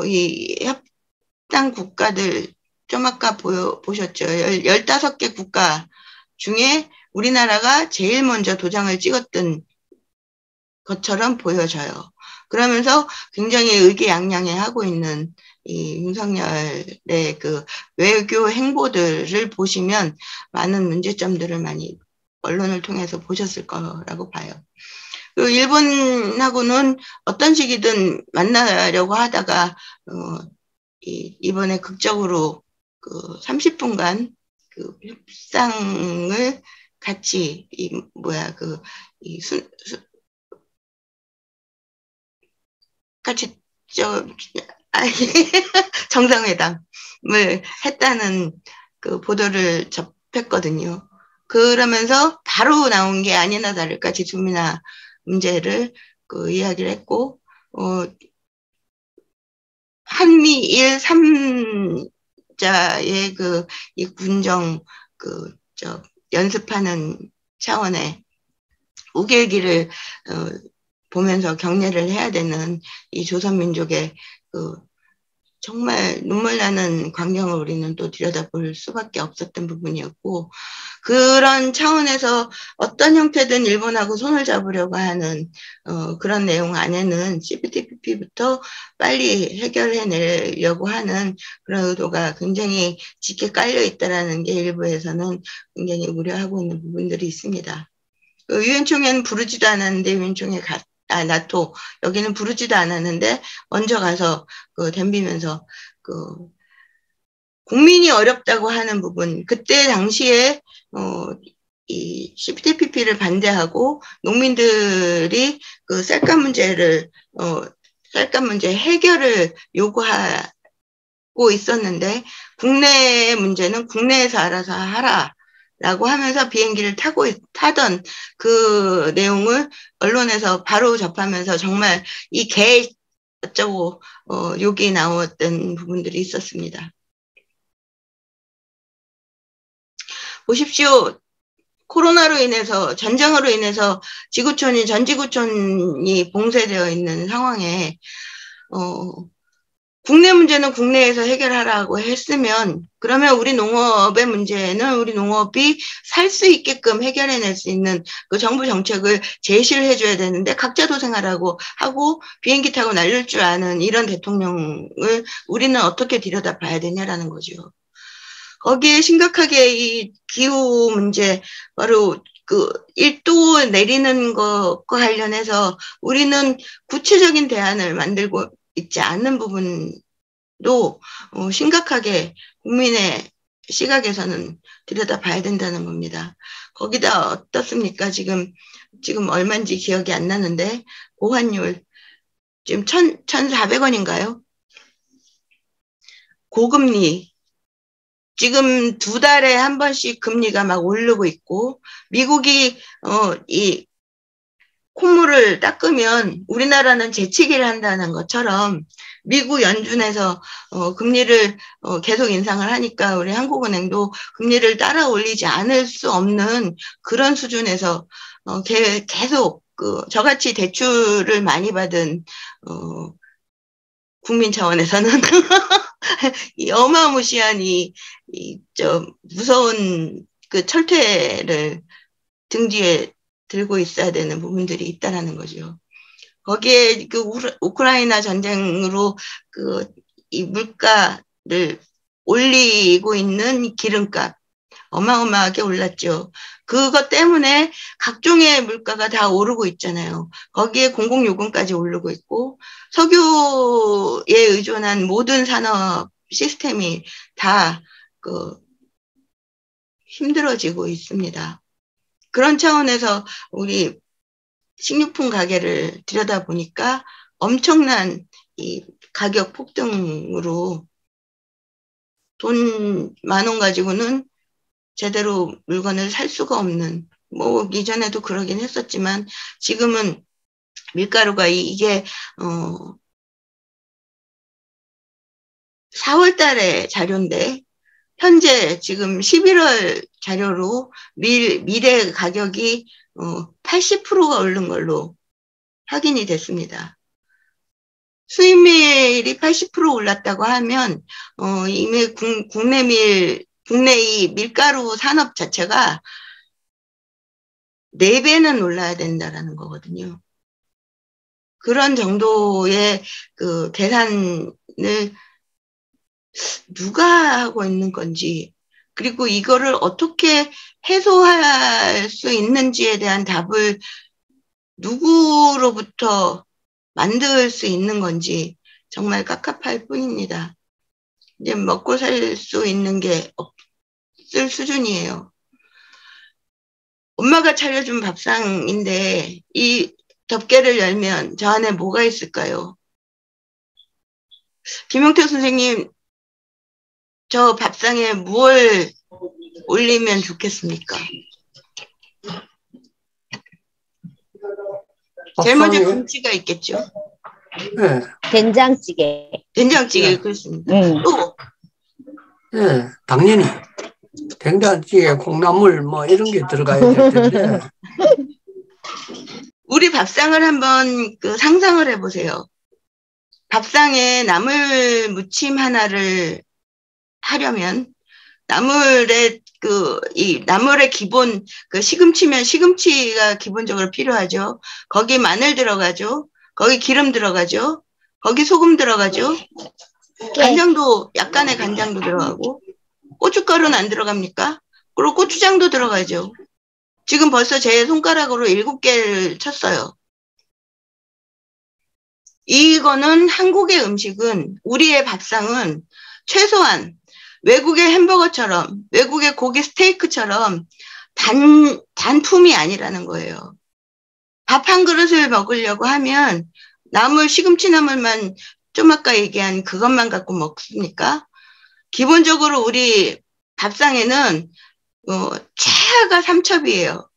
이 협상 국가들 좀 아까 보셨죠? 15개 국가 중에 우리나라가 제일 먼저 도장을 찍었던 것처럼 보여져요. 그러면서 굉장히 의기양양해 하고 있는 이 윤석열의 외교 행보들을 보시면 많은 문제점들을 많이 언론을 통해서 보셨을 거라고 봐요. 일본하고는 어떤 식이든 만나려고 하다가 이번에 극적으로 30분간 협상을 같이 같이 정상회담을 했다는 보도를 접했거든요. 그러면서 바로 나온 게 아니나 다를까 지수미나 문제를 이야기를 했고, 한미일 3자의 이 군정 연습하는 차원의 우길기를 보면서 격려를 해야 되는 이 조선민족의 정말 눈물 나는 광경을 우리는 또 들여다볼 수밖에 없었던 부분이었고, 그런 차원에서 어떤 형태든 일본하고 손을 잡으려고 하는 그런 내용 안에는 CPTPP부터 빨리 해결해내려고 하는 그런 의도가 굉장히 짙게 깔려 있다라는 게 일부에서는 굉장히 우려하고 있는 부분들이 있습니다. 유엔총회는 부르지도 않았는데 유엔총회 나토 여기는 부르지도 않았는데 먼저 가서 덤비면서 국민이 어렵다고 하는 부분, 그때 당시에 이 CPTPP를 반대하고 농민들이 쌀값 문제 해결을 요구하고 있었는데 국내 문제는 국내에서 알아서 하라. 라고 하면서 비행기를 타던 그 내용을 언론에서 바로 접하면서 정말 이 개 어쩌고 욕이 나왔던 부분들이 있었습니다. 보십시오. 코로나로 인해서 전쟁으로 인해서 전 지구촌이 봉쇄되어 있는 상황에 국내 문제는 국내에서 해결하라고 했으면 그러면 우리 농업의 문제는 우리 농업이 살 수 있게끔 해결해낼 수 있는 정부 정책을 제시를 해줘야 되는데 각자 도생하라고 하고 비행기 타고 날릴 줄 아는 이런 대통령을 우리는 어떻게 들여다봐야 되냐라는 거죠. 거기에 심각하게 이 기후 문제 바로 1도 내리는 것과 관련해서 우리는 구체적인 대안을 만들고 있지 않는 부분도 심각하게 국민의 시각에서는 들여다봐야 된다는 겁니다. 거기다 어떻습니까? 지금 얼마인지 기억이 안 나는데 고환율 지금 1,400원인가요? 고금리 지금 2달에 한 번씩 금리가 막 오르고 있고 미국이 이 콧물을 닦으면 우리나라는 재치기를 한다는 것처럼 미국 연준에서 금리를 계속 인상을 하니까 우리 한국은행도 금리를 따라 올리지 않을 수 없는 그런 수준에서 계속 저같이 대출을 많이 받은 국민 차원에서는 이 어마무시한 무서운 철퇴를 등 뒤에 들고 있어야 되는 부분들이 있다라는 거죠. 거기에 우크라이나 전쟁으로 이 물가를 올리고 있는 기름값 어마어마하게 올랐죠. 그것 때문에 각종의 물가가 다 오르고 있잖아요. 거기에 공공요금까지 오르고 있고 석유에 의존한 모든 산업 시스템이 다 힘들어지고 있습니다. 그런 차원에서 우리 식료품 가게를 들여다보니까 엄청난 이 가격 폭등으로 돈 10,000원 가지고는 제대로 물건을 살 수가 없는, 뭐 이전에도 그러긴 했었지만 지금은 밀가루가 이게 4월 달에 자료인데 현재 지금 11월 자료로 밀의 가격이 80%가 오른 걸로 확인이 됐습니다. 수입밀이 80% 올랐다고 하면 이미 국내 이 밀가루 산업 자체가 4배는 올라야 된다라는 거거든요. 그런 정도의 그 계산을 누가 하고 있는 건지, 그리고 이거를 어떻게 해소할 수 있는지에 대한 답을 누구로부터 만들 수 있는 건지 정말 깝깝할 뿐입니다. 이제 먹고 살 수 있는 게 없을 수준이에요. 엄마가 차려준 밥상인데 이 덮개를 열면 저 안에 뭐가 있을까요? 김용태 선생님, 저 밥상에 무엇을 올리면 좋겠습니까? 제일 먼저 김치가 있겠죠. 네. 된장찌개. 된장찌개, 네. 그렇습니다. 또? 네, 당연히. 된장찌개, 콩나물 뭐 이런 게 들어가야 될 텐데. 우리 밥상을 한번 상상을 해보세요. 밥상에 나물 무침 하나를 하려면 나물의 나물의 기본 시금치면 시금치가 기본적으로 필요하죠. 거기 마늘 들어가죠. 거기 기름 들어가죠. 거기 소금 들어가죠. 간장도 약간의 간장도 들어가고 고춧가루는 안 들어갑니까? 그리고 고추장도 들어가죠. 지금 벌써 제 손가락으로 7개를 쳤어요. 이거는 한국의 음식은, 우리의 밥상은 최소한 외국의 햄버거처럼, 외국의 고기 스테이크처럼 단품이 아니라는 거예요. 밥 한 그릇을 먹으려고 하면 나물, 시금치 나물만 좀 아까 얘기한 그것만 갖고 먹습니까? 기본적으로 우리 밥상에는 최하가 3첩이에요.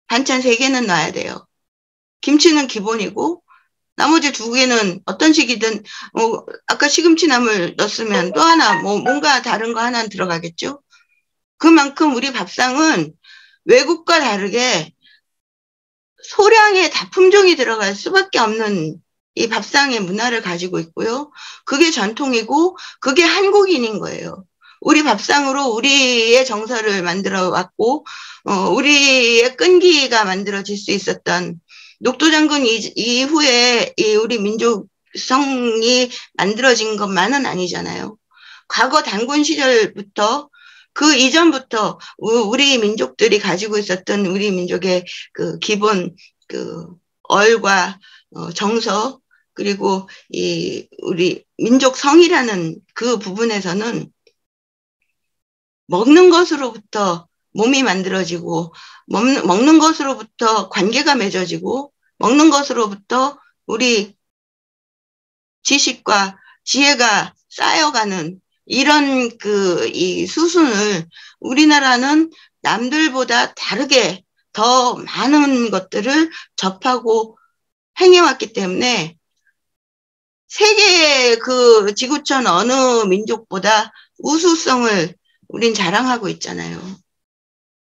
반찬 3개는 놔야 돼요. 김치는 기본이고 나머지 2개는 어떤 식이든 아까 시금치 나물 넣었으면 또 하나 뭔가 다른 거 하나는 들어가겠죠. 그만큼 우리 밥상은 외국과 다르게 소량의 다품종이 들어갈 수밖에 없는 이 밥상의 문화를 가지고 있고요. 그게 전통이고 그게 한국인인 거예요. 우리 밥상으로 우리의 정서를 만들어 왔고 우리의 끈기가 만들어질 수 있었던, 녹두장군 이후에 우리 민족성이 만들어진 것만은 아니잖아요. 과거 단군 시절부터 그 이전부터 우리 민족들이 가지고 있었던 우리 민족의 기본 얼과 정서, 그리고 우리 민족성이라는 그 부분에서는 먹는 것으로부터 몸이 만들어지고, 먹는 것으로부터 관계가 맺어지고, 먹는 것으로부터 우리 지식과 지혜가 쌓여가는 이런 이 수순을 우리나라는 남들보다 다르게 더 많은 것들을 접하고 행해왔기 때문에 세계 지구촌 어느 민족보다 우수성을 우린 자랑하고 있잖아요.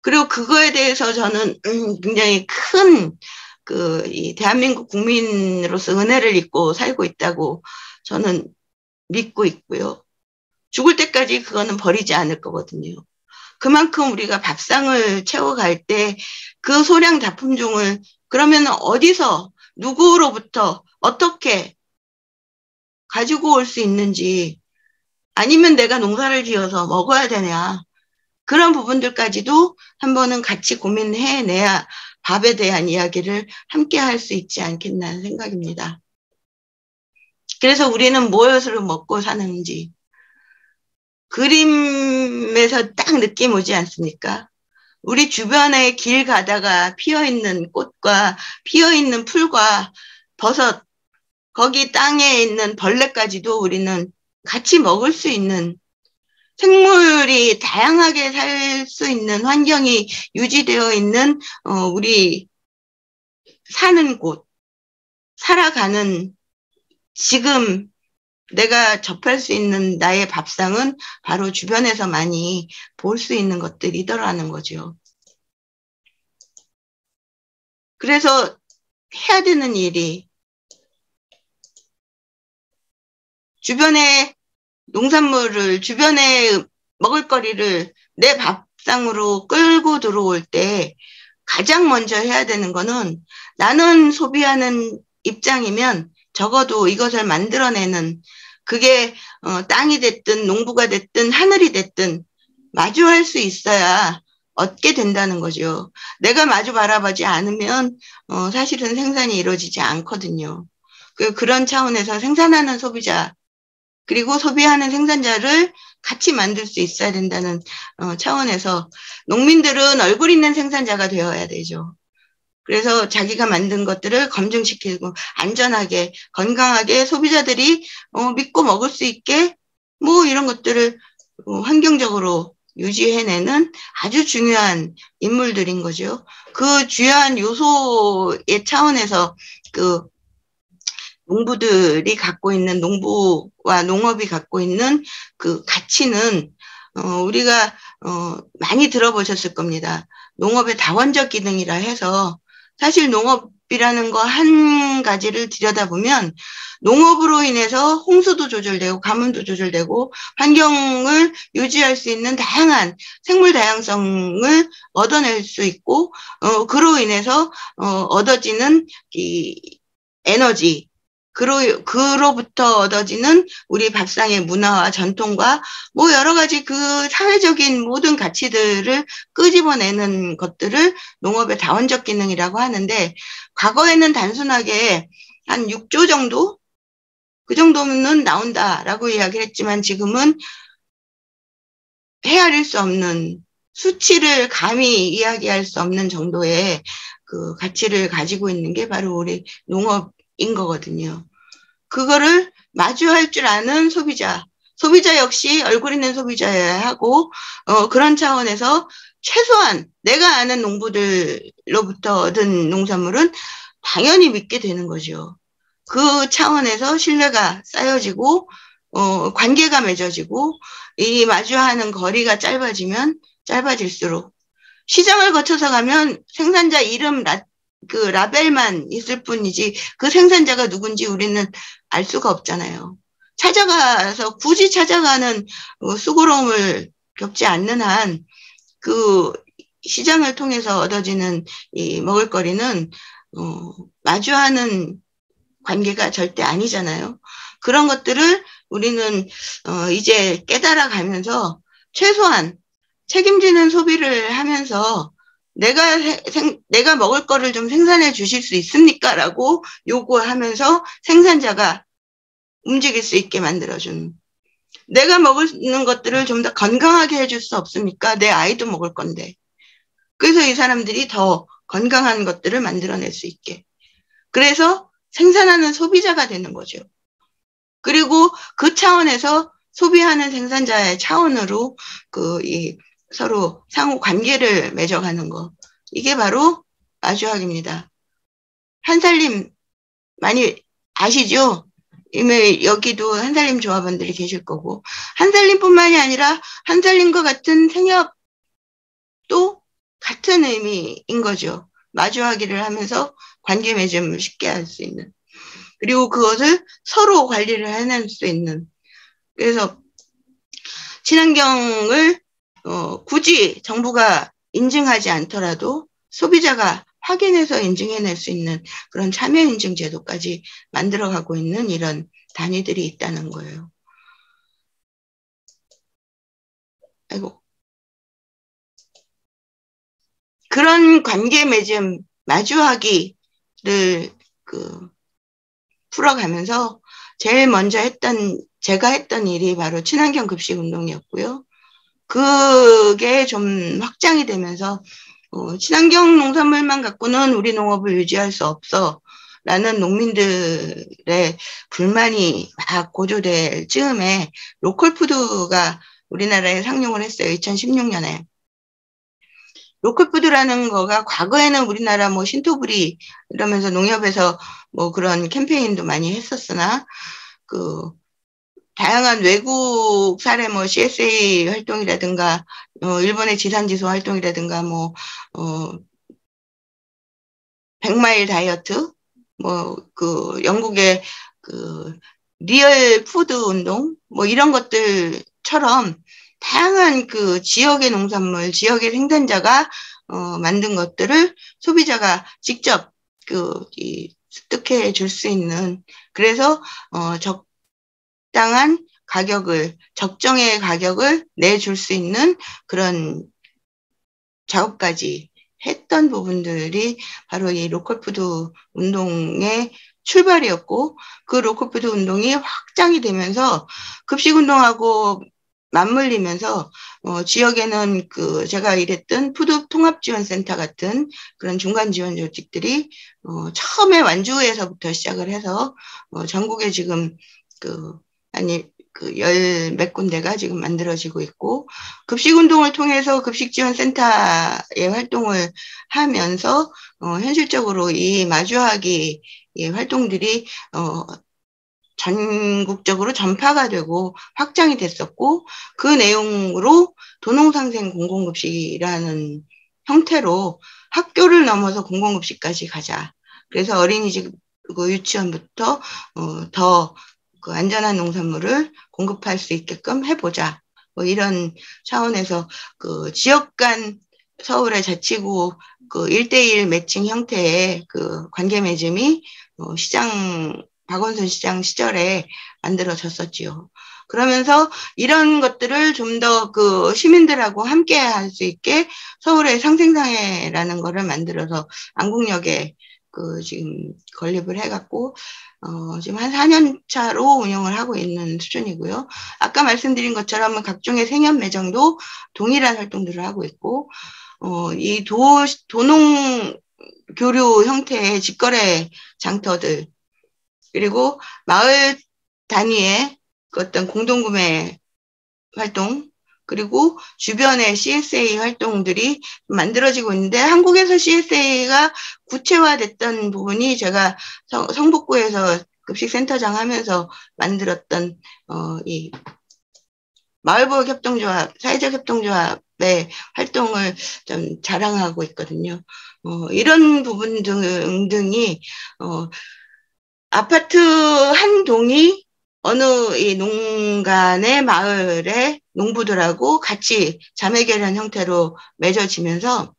그리고 그거에 대해서 저는 굉장히 큰 이 대한민국 국민으로서 은혜를 입고 살고 있다고 저는 믿고 있고요. 죽을 때까지 그거는 버리지 않을 거거든요. 그만큼 우리가 밥상을 채워갈 때 그 소량 다품종을 그러면 어디서 누구로부터 어떻게 가지고 올 수 있는지, 아니면 내가 농사를 지어서 먹어야 되냐, 그런 부분들까지도 한 번은 같이 고민해내야 밥에 대한 이야기를 함께 할 수 있지 않겠나 생각입니다. 그래서 우리는 무엇을 먹고 사는지 그림에서 딱 느낌 오지 않습니까? 우리 주변에 길 가다가 피어있는 꽃과 피어있는 풀과 버섯, 거기 땅에 있는 벌레까지도 우리는 같이 먹을 수 있는, 생물이 다양하게 살 수 있는 환경이 유지되어 있는 우리 사는 곳, 살아가는 지금 내가 접할 수 있는 나의 밥상은 바로 주변에서 많이 볼 수 있는 것들이더라는 거죠. 그래서 해야 되는 일이 주변에 농산물을, 주변에 먹을거리를 내 밥상으로 끌고 들어올 때 가장 먼저 해야 되는 거는 나는 소비하는 입장이면 적어도 이것을 만들어내는 그게 땅이 됐든 농부가 됐든 하늘이 됐든 마주할 수 있어야 얻게 된다는 거죠. 내가 마주 바라보지 않으면 사실은 생산이 이루어지지 않거든요. 그런 차원에서 생산하는 소비자 그리고 소비하는 생산자를 같이 만들 수 있어야 된다는 차원에서 농민들은 얼굴 있는 생산자가 되어야 되죠. 그래서 자기가 만든 것들을 검증시키고 안전하게 건강하게 소비자들이 믿고 먹을 수 있게 뭐 이런 것들을 환경적으로 유지해내는 아주 중요한 인물들인 거죠. 그 주요한 요소의 차원에서 그 농부들이 갖고 있는 농부와 농업이 갖고 있는 그 가치는 우리가 많이 들어보셨을 겁니다. 농업의 다원적 기능이라 해서 사실 농업이라는 거 한 가지를 들여다보면 농업으로 인해서 홍수도 조절되고 가뭄도 조절되고 환경을 유지할 수 있는 다양한 생물 다양성을 얻어낼 수 있고 그로 인해서 얻어지는 이 에너지 그로부터 얻어지는 우리 밥상의 문화와 전통과 뭐 여러 가지 그 사회적인 모든 가치들을 끄집어내는 것들을 농업의 다원적 기능이라고 하는데 과거에는 단순하게 한 6조 정도? 그 정도는 나온다라고 이야기를 했지만 지금은 헤아릴 수 없는 수치를 감히 이야기할 수 없는 정도의 그 가치를 가지고 있는 게 바로 우리 농업인 거거든요. 그거를 마주할 줄 아는 소비자 역시 얼굴 있는 소비자여야 하고 그런 차원에서 최소한 내가 아는 농부들로부터 얻은 농산물은 당연히 믿게 되는 거죠. 그 차원에서 신뢰가 쌓여지고 관계가 맺어지고 이 마주하는 거리가 짧아지면 짧아질수록 시장을 거쳐서 가면 생산자 이름 그 라벨만 있을 뿐이지 그 생산자가 누군지 우리는 알 수가 없잖아요. 찾아가서 굳이 찾아가는 수고로움을 겪지 않는 한 그 시장을 통해서 얻어지는 이 먹을거리는 마주하는 관계가 절대 아니잖아요. 그런 것들을 우리는 이제 깨달아가면서 최소한 책임지는 소비를 하면서 내가 먹을 거를 좀 생산해 주실 수 있습니까? 라고 요구하면서 생산자가 움직일 수 있게 만들어주는. 내가 먹는 것들을 좀 더 건강하게 해줄 수 없습니까? 내 아이도 먹을 건데. 그래서 이 사람들이 더 건강한 것들을 만들어낼 수 있게. 그래서 생산하는 소비자가 되는 거죠. 그리고 그 차원에서 소비하는 생산자의 차원으로 서로 상호 관계를 맺어가는 거. 이게 바로 마주하기입니다. 한살림 많이 아시죠? 이미 여기도 한살림 조합원들이 계실 거고 한살림뿐만이 아니라 한살림과 같은 생협도 같은 의미인 거죠. 마주하기를 하면서 관계 맺음을 쉽게 할 수 있는. 그리고 그것을 서로 관리를 해낼 수 있는. 그래서 친환경을 굳이 정부가 인증하지 않더라도 소비자가 확인해서 인증해낼 수 있는 그런 참여인증 제도까지 만들어가고 있는 이런 단위들이 있다는 거예요. 아이고. 그런 관계 맺음, 마주하기를 풀어가면서 제일 먼저 제가 했던 일이 바로 친환경 급식 운동이었고요. 그게 좀 확장이 되면서 친환경 농산물만 갖고는 우리 농업을 유지할 수 없어 라는 농민들의 불만이 막 고조될 즈음에 로컬 푸드가 우리나라에 상용을 했어요. 2016년에. 로컬푸드라는 거가 과거에는 우리나라 뭐 신토부리 이러면서 농협에서 뭐 그런 캠페인도 많이 했었으나 그 다양한 외국 사례 뭐 CSA 활동이라든가 일본의 지산지소 활동이라든가 뭐 백마일 다이어트 뭐 그 영국의 그 리얼 푸드 운동 뭐 이런 것들처럼 다양한 그 지역의 농산물, 지역의 생산자가 만든 것들을 소비자가 직접 습득해 줄 수 있는, 그래서 적당한 가격을, 적정의 가격을 내줄 수 있는 그런 작업까지 했던 부분들이 바로 이 로컬푸드 운동의 출발이었고, 그 로컬푸드 운동이 확장이 되면서 급식운동하고 맞물리면서 지역에는 그 제가 일했던 푸드 통합지원센터 같은 그런 중간 지원 조직들이 처음에 완주에서부터 시작을 해서 전국에 지금 열 몇 군데가 지금 만들어지고 있고, 급식운동을 통해서 급식지원센터의 활동을 하면서 현실적으로 이 마주하기 활동들이 전국적으로 전파가 되고 확장이 됐었고, 그 내용으로 도농상생 공공급식이라는 형태로 학교를 넘어서 공공급식까지 가자. 그래서 어린이집, 유치원부터 더 그 안전한 농산물을 공급할 수 있게끔 해보자. 뭐 이런 차원에서 그 지역 간 서울의 자치구 그 1대1 매칭 형태의 그 관계 맺음이 박원순 시장 시절에 만들어졌었지요. 그러면서 이런 것들을 좀 더 그 시민들하고 함께 할 수 있게 서울의 상생사회라는 거를 만들어서 안국역에 지금 건립을 해갖고, 지금 한 4년 차로 운영을 하고 있는 수준이고요. 아까 말씀드린 것처럼 각종의 생협 매장도 동일한 활동들을 하고 있고, 이 도농 교류 형태의 직거래 장터들, 그리고 마을 단위의 어떤 공동구매 활동, 그리고 주변의 CSA 활동들이 만들어지고 있는데, 한국에서 CSA가 구체화됐던 부분이 제가 성북구에서 급식센터장 하면서 만들었던 이 마을보육 협동조합, 사회적 협동조합의 활동을 좀 자랑하고 있거든요. 이런 부분 등이 아파트 한 동이 어느 이 농간의 마을의 농부들하고 같이 자매결연 형태로 맺어지면서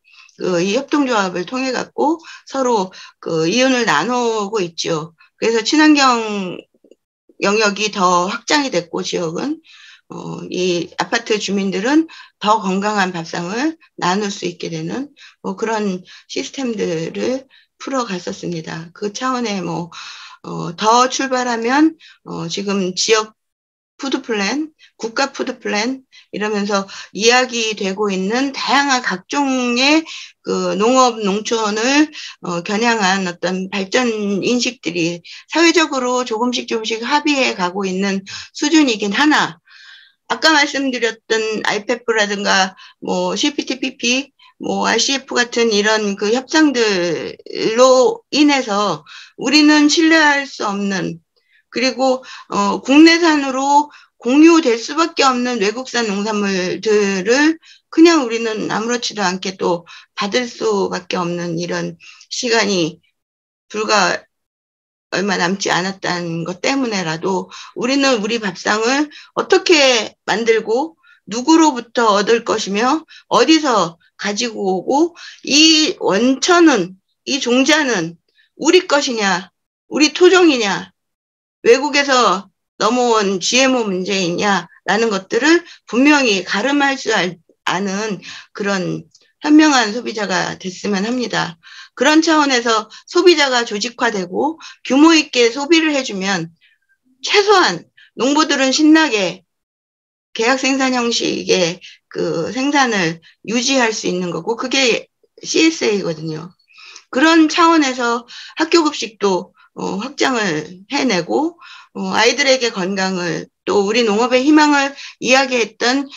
이 협동조합을 통해 갖고 서로 이윤을 나누고 있죠. 그래서 친환경 영역이 더 확장이 됐고, 지역은 이 아파트 주민들은 더 건강한 밥상을 나눌 수 있게 되는 뭐 그런 시스템들을 풀어갔었습니다. 그 차원에 더 출발하면 지금 지역 푸드플랜, 국가 푸드플랜 이러면서 이야기되고 있는 다양한 각종의 그 농업, 농촌을 겨냥한 어떤 발전 인식들이 사회적으로 조금씩 합의해 가고 있는 수준이긴 하나, 아까 말씀드렸던 IPEF라든가 뭐 CPTPP, 뭐 RCF 같은 이런 그 협상들로 인해서 우리는 신뢰할 수 없는, 그리고 국내산으로 공유될 수밖에 없는 외국산 농산물들을 그냥 우리는 아무렇지도 않게 또 받을 수밖에 없는 이런 시간이 불과 얼마 남지 않았다는 것 때문에라도 우리는 우리 밥상을 어떻게 만들고 누구로부터 얻을 것이며 어디서 가지고 오고, 이 원천은, 이 종자는 우리 것이냐, 우리 토종이냐, 외국에서 넘어온 GMO 문제이냐라는 것들을 분명히 가름할 수 아는 그런 현명한 소비자가 됐으면 합니다. 그런 차원에서 소비자가 조직화되고 규모 있게 소비를 해주면 최소한 농부들은 신나게 계약 생산 형식의 그 생산을 유지할 수 있는 거고, 그게 CSA거든요. 그런 차원에서 학교 급식도 확장을 해내고 아이들에게 건강을 또 우리 농업의 희망을 이야기했던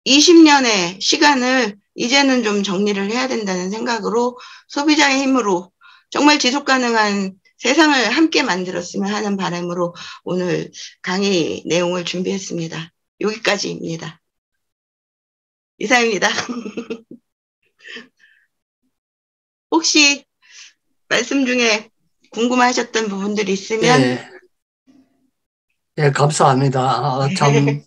20년의 시간을 이제는 좀 정리를 해야 된다는 생각으로 소비자의 힘으로 정말 지속 가능한 세상을 함께 만들었으면 하는 바람으로 오늘 강의 내용을 준비했습니다. 여기까지입니다. 이상입니다. 혹시 말씀 중에 궁금하셨던 부분들이 있으면 예, 예, 감사합니다. 참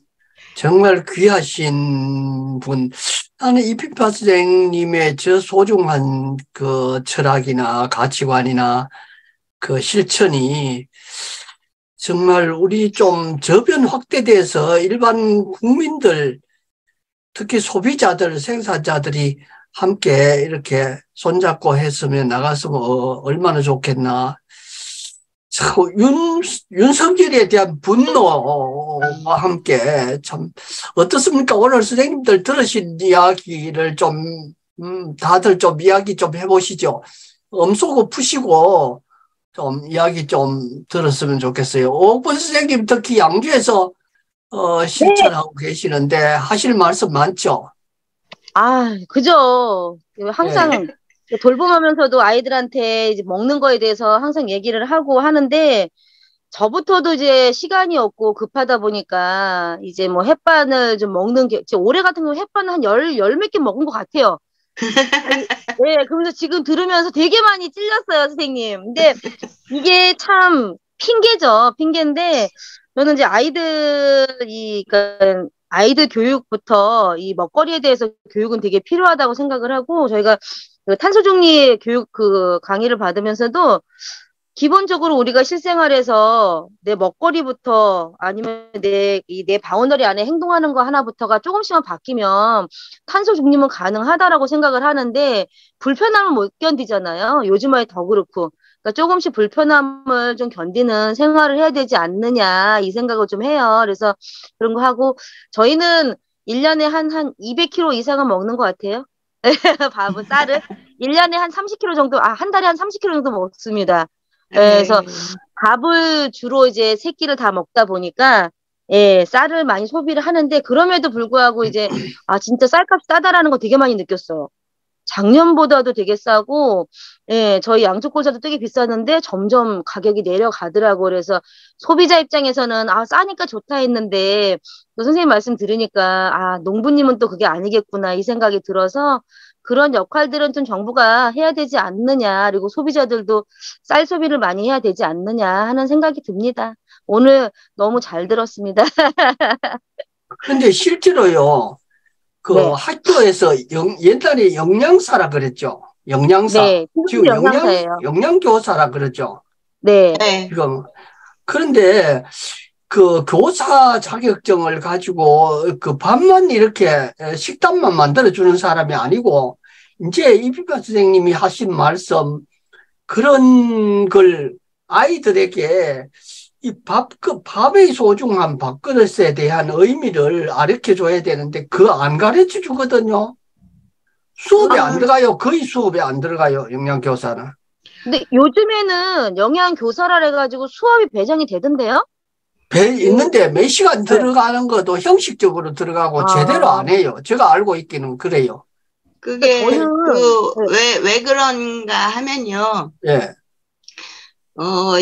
정말 귀하신 분. 나는 이피파 선생님의 저 소중한 그 철학이나 가치관이나 그 실천이 정말 우리 좀 저변 확대돼서 일반 국민들, 특히 소비자들, 생산자들이 함께 이렇게 손잡고 했으면 나갔으면 얼마나 좋겠나. 참, 윤석열에 대한 분노와 함께 참 어떻습니까? 오늘 선생님들 들으신 이야기를 좀 다들 좀 이야기 좀 해보시죠. 엄쏘고 푸시고 좀 이야기 좀 들었으면 좋겠어요. 오분 선생님 특히 양주에서 실천하고 계시는데 하실 말씀 많죠? 아, 그죠. 항상 돌봄하면서도 아이들한테 이제 먹는 거에 대해서 항상 얘기를 하고 하는데, 저부터도 이제 시간이 없고 급하다 보니까 이제 뭐 햇반을 좀 먹는 게, 올해 같은 경우 햇반 한 열 몇 개 먹은 것 같아요. 네, 그러면서 지금 들으면서 되게 많이 찔렸어요, 선생님. 근데 이게 참 핑계죠. 핑계인데, 저는 이제 그러니까 아이들 교육부터 이 먹거리에 대해서 교육은 되게 필요하다고 생각을 하고, 저희가 그 탄소중립 교육 그 강의를 받으면서도 기본적으로 우리가 실생활에서 내 먹거리부터 아니면 내 바운더리 안에 행동하는 거 하나부터가 조금씩만 바뀌면 탄소 중립은 가능하다라고 생각을 하는데, 불편함을 못 견디잖아요. 요즘 아이 더 그렇고. 그러니까 조금씩 불편함을 좀 견디는 생활을 해야 되지 않느냐, 이 생각을 좀 해요. 그래서 그런 거 하고, 저희는 1년에 한 200kg 이상은 먹는 것 같아요. 밥은, 쌀을. 1년에 한 30kg 정도, 한 달에 한 30kg 정도 먹습니다. 그래서 밥을 주로 이제 세 끼를 다 먹다 보니까, 예, 쌀을 많이 소비를 하는데, 그럼에도 불구하고 이제, 진짜 쌀값 싸다라는 거 되게 많이 느꼈어요. 작년보다도 되게 싸고, 예, 저희 양쪽골자도 되게 비쌌는데 점점 가격이 내려가더라고. 그래서 소비자 입장에서는 싸니까 좋다 했는데, 또 선생님 말씀 들으니까 농부님은 또 그게 아니겠구나, 이 생각이 들어서, 그런 역할들은 좀 정부가 해야 되지 않느냐, 그리고 소비자들도 쌀 소비를 많이 해야 되지 않느냐 하는 생각이 듭니다. 오늘 너무 잘 들었습니다. 근데 실제로요, 네. 학교에서 옛날에 영양사라 그랬죠. 영양사. 네, 지금 영양사예요. 영양교사라 그러죠. 네. 지금. 그런데 그 교사 자격증을 가지고 그 밥만 이렇게 식단만 만들어주는 사람이 아니고, 이제 이피파 선생님이 하신 말씀, 그런 걸 아이들에게 밥의 소중한 밥그릇에 대한 의미를 가르쳐 줘야 되는데, 그거 안 가르쳐 주거든요. 수업에 안 들어가요. 거의 수업에 안 들어가요, 영양교사는. 근데 요즘에는 영양교사라 해가지고 수업이 배정이 되던데요? 있는데 몇 시간 들어가는 것도 형식적으로 들어가고 제대로 안 해요. 제가 알고 있기는 그래요. 그게 왜 그런가 하면요. 예.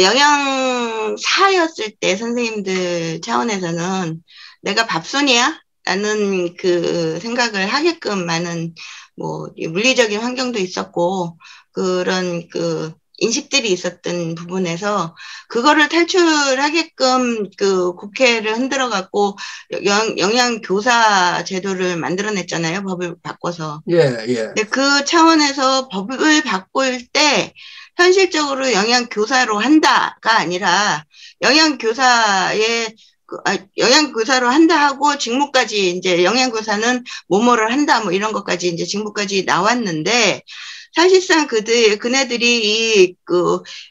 영양사였을 때 선생님들 차원에서는 내가 밥손이야? 라는 그 생각을 하게끔 많은 물리적인 환경도 있었고, 그런 그 인식들이 있었던 부분에서 그거를 탈출하게끔 그 국회를 흔들어 갖고 영양교사 제도를 만들어냈잖아요. 법을 바꿔서. 예, 예. 근데 그 차원에서 법을 바꿀 때 현실적으로 영양교사로 한다가 아니라 영양교사로 한다 하고 직무까지 이제 영양교사는 뭐뭐를 한다 이런 것까지 이제 직무까지 나왔는데, 사실상 그네들이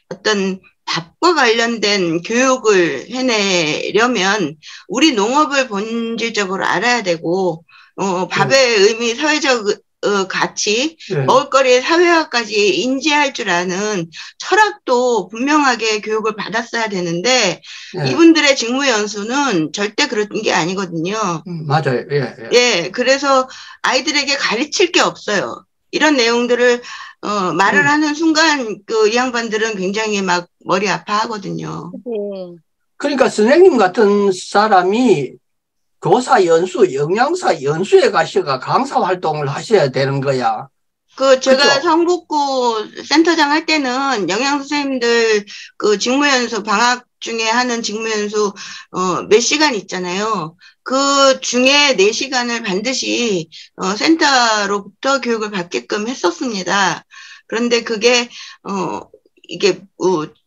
어떤 밥과 관련된 교육을 해내려면 우리 농업을 본질적으로 알아야 되고, 밥의 의미, 사회적 가치, 예. 먹을거리의 사회화까지 인지할 줄 아는 철학도 분명하게 교육을 받았어야 되는데 예. 이분들의 직무연수는 절대 그런 게 아니거든요. 맞아요. 예, 예. 예, 그래서 아이들에게 가르칠 게 없어요. 이런 내용들을 말을 하는 순간 이 양반들은 굉장히 막 머리 아파하거든요. 네. 그러니까 선생님 같은 사람이 교사 연수, 영양사 연수에 가셔가 강사 활동을 하셔야 되는 거야. 제가 그죠? 성북구 센터장 할 때는 영양 선생님들 직무연수 방학 중에 하는 직무연수 몇 시간 있잖아요. 그 중에 4시간을 반드시 센터로부터 교육을 받게끔 했었습니다. 그런데 그게 이게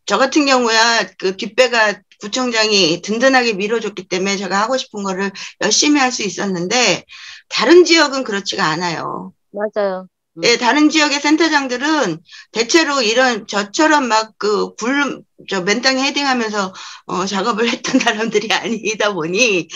저 같은 경우야 그 뒷배가 구청장이 든든하게 밀어줬기 때문에 제가 하고 싶은 거를 열심히 할 수 있었는데 다른 지역은 그렇지가 않아요. 맞아요. 예, 다른 지역의 센터장들은 대체로 저처럼 막 맨땅에 헤딩하면서 작업을 했던 사람들이 아니다 보니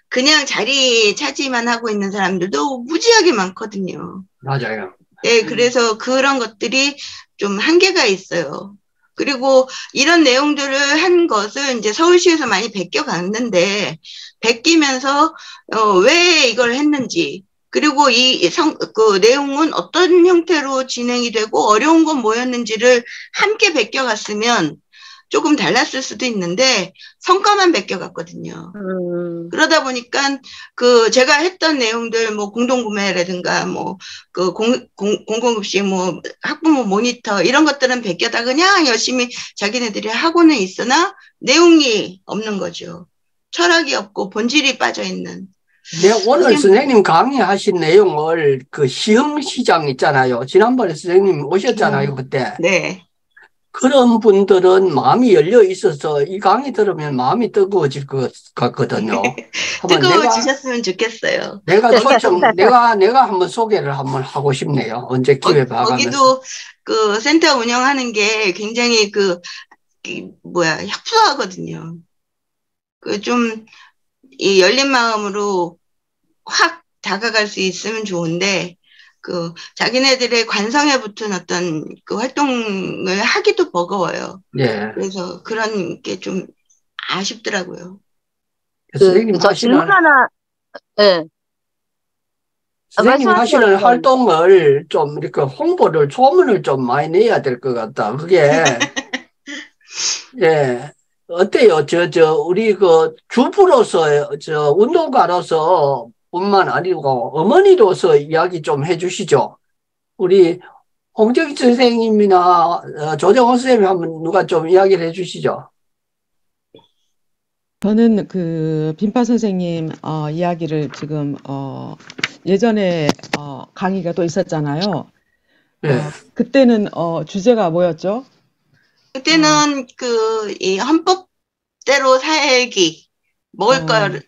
그냥 자리 차지만 하고 있는 사람들도 무지하게 많거든요. 맞아요. 예, 그래서 그런 것들이 좀 한계가 있어요. 그리고 이런 내용들을 한 것을 이제 서울시에서 많이 베껴갔는데, 베끼면서, 왜 이걸 했는지, 그리고 그 내용은 어떤 형태로 진행이 되고 어려운 건 뭐였는지를 함께 베껴갔으면 조금 달랐을 수도 있는데, 성과만 베껴갔거든요. 그러다 보니까 제가 했던 내용들 뭐 공동구매라든가 뭐 공공급식 뭐 학부모 모니터 이런 것들은 베껴다 그냥 열심히 자기네들이 하고는 있으나 내용이 없는 거죠. 철학이 없고 본질이 빠져 있는. 네, 오늘 선생님 강의하신 내용을 그 시흥시장 있잖아요. 지난번에 선생님 오셨잖아요, 그때. 네. 그런 분들은 마음이 열려 있어서 이 강의 들으면 마음이 뜨거워질 것 같거든요. 뜨거워지셨으면 좋겠어요. 내가 한번 소개를 한번 하고 싶네요. 언제 기회 봐가면서. 거기도 그 센터 운영하는 게 굉장히 협소하거든요. 좀 열린 마음으로 확 다가갈 수 있으면 좋은데, 자기네들의 관성에 붙은 어떤 활동을 하기도 버거워요. 네. 그래서 그런 게 좀 아쉽더라고요. 선생님 질문 하나, 네. 선생님 하시는 활동을 좀 이렇게 소문을 좀 많이 내야 될 것 같다. 그게, 예. 어때요? 우리 주부로서, 운동가로서 뿐만 아니고 어머니로서 이야기 좀 해주시죠. 우리 홍정희 선생님이나 조정호 선생님 한번 누가 좀 이야기를 해주시죠. 저는 빈파 선생님 이야기를 지금 예전에 강의가 또 있었잖아요. 네. 그때는 주제가 뭐였죠? 그때는 이 헌법대로 살기, 먹을거리에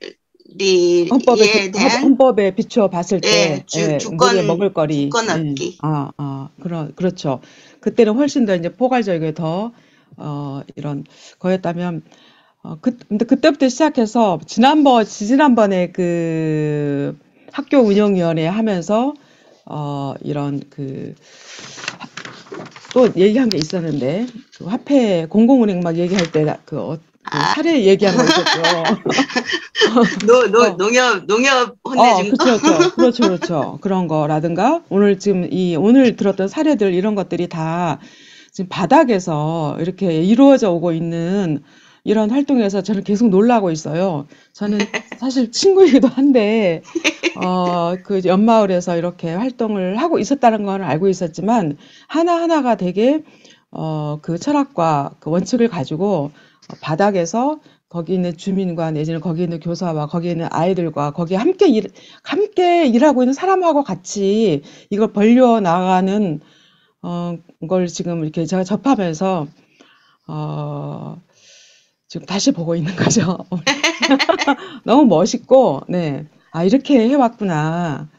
대한 헌법에 비추어 봤을 때 주권, 먹을거리, 주권 얻기. 그렇죠. 그때는 훨씬 더 이제 포괄적이게 더 이런 거였다면. 근데 그때부터 시작해서 지난번에 학교 운영위원회 하면서 이런 또 얘기한 게 있었는데 화폐 공공은행 막 얘기할 때 사례 얘기한 거 있었죠. 농협 혼내준 거. 그렇죠. 그런 거라든가 오늘 들었던 사례들 이런 것들이 다 지금 바닥에서 이렇게 이루어져 오고 있는 이런 활동에서 저는 계속 놀라고 있어요. 저는 사실 친구이기도 한데, 연마을에서 이렇게 활동을 하고 있었다는 건 알고 있었지만, 하나하나가 되게, 그 철학과 그 원칙을 가지고, 바닥에서 거기 있는 주민과 내지는 거기 있는 교사와 거기 있는 아이들과 거기에 함께 일하고 있는 사람하고 같이 이걸 벌려 나가는, 걸 지금 이렇게 제가 접하면서, 지금 다시 보고 있는 거죠. 너무 멋있고, 네. 이렇게 해왔구나.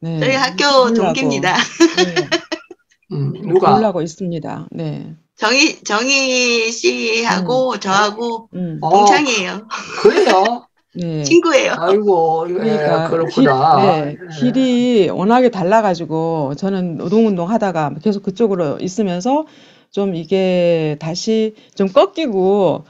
네. 저희 학교 동기입니다. 네. 누가? 놀라고 있습니다. 네. 정희 씨하고 저하고 동창이에요. 그래요? 네. 친구예요. 아이고, 예, 그러니까 그렇구나. 예. 길이 워낙에 달라가지고 저는 노동운동 하다가 계속 그쪽으로 있으면서 좀 이게 다시 좀 꺾이고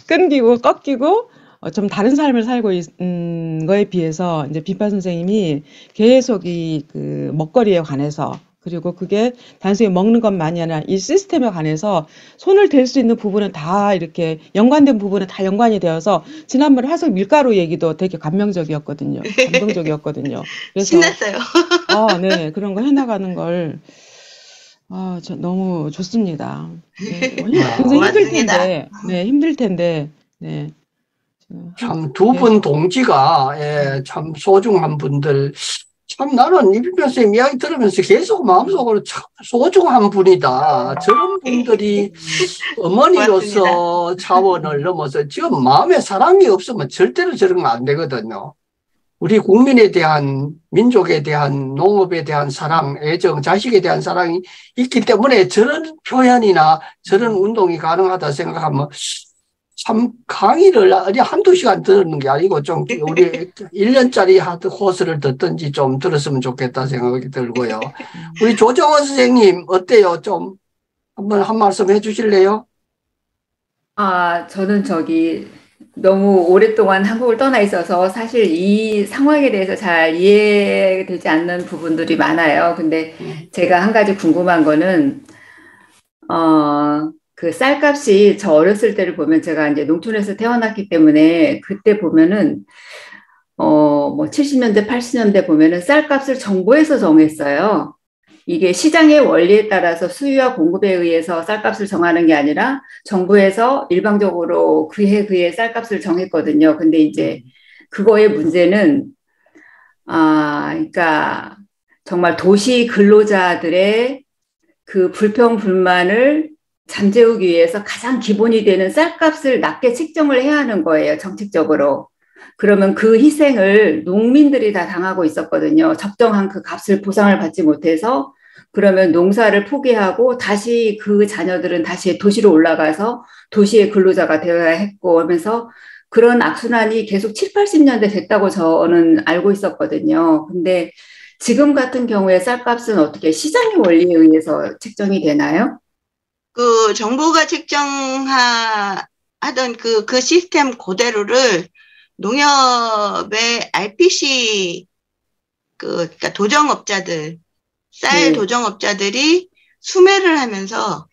끊기고 꺾이고 좀 다른 삶을 살고 있는 거에 비해서 이제 빈파 선생님이 계속 이 그 먹거리에 관해서 그리고 그게 단순히 먹는 것만이 아니라 이 시스템에 관해서 손을 댈 수 있는 부분은 다 이렇게 연관된 부분은 다 연관이 되어서 지난번에 화성 밀가루 얘기도 되게 감동적이었거든요. 그래서 신났어요. 네, 그런 거 해나가는 걸 저 너무 좋습니다. 네, 굉장히 힘들 고맙습니다. 텐데, 힘들 텐데, 네. 참 두 분 동지가 참 소중한 분들. 참 나는 이비표 선생님 이야기 들으면서 계속 마음속으로 참 소중한 분이다. 저런 분들이 어머니로서 차원을 넘어서 지금 마음에 사랑이 없으면 절대로 저런 거 안 되거든요. 우리 국민에 대한, 민족에 대한, 농업에 대한 사랑, 애정, 자식에 대한 사랑이 있기 때문에 저런 표현이나 저런 운동이 가능하다 생각하면 참 강의를 한두 시간 듣는 게 아니고 좀 우리 1년짜리 코스를 듣든지 좀 들었으면 좋겠다 생각이 들고요. 우리 조정원 선생님 어때요? 좀 한번 한 말씀 해주실래요? 저는 너무 오랫동안 한국을 떠나 있어서 사실 이 상황에 대해서 잘 이해되지 않는 부분들이 많아요. 근데 제가 한 가지 궁금한 거는, 그 쌀값이 저 어렸을 때를 보면 제가 이제 농촌에서 태어났기 때문에 그때 보면은, 뭐 70년대, 80년대 보면은 쌀값을 정부에서 정했어요. 이게 시장의 원리에 따라서 수요와 공급에 의해서 쌀값을 정하는 게 아니라 정부에서 일방적으로 그해 쌀값을 정했거든요. 근데 이제 그거의 문제는, 그러니까 정말 도시 근로자들의 그 불평, 불만을 잠재우기 위해서 가장 기본이 되는 쌀값을 낮게 책정을 해야 하는 거예요, 정책적으로. 그러면 그 희생을 농민들이 다 당하고 있었거든요. 적정한 그 값을 보상을 받지 못해서 그러면 농사를 포기하고 다시 그 자녀들은 다시 도시로 올라가서 도시의 근로자가 되어야 했고 하면서 그런 악순환이 계속 7, 80년대 됐다고 저는 알고 있었거든요. 근데 지금 같은 경우에 쌀값은 어떻게 시장의 원리에 의해서 책정이 되나요? 그 정부가 하던 그 시스템 그대로를 농협의 RPC 그러니까 도정업자들 쌀 도정업자들이 수매를 하면서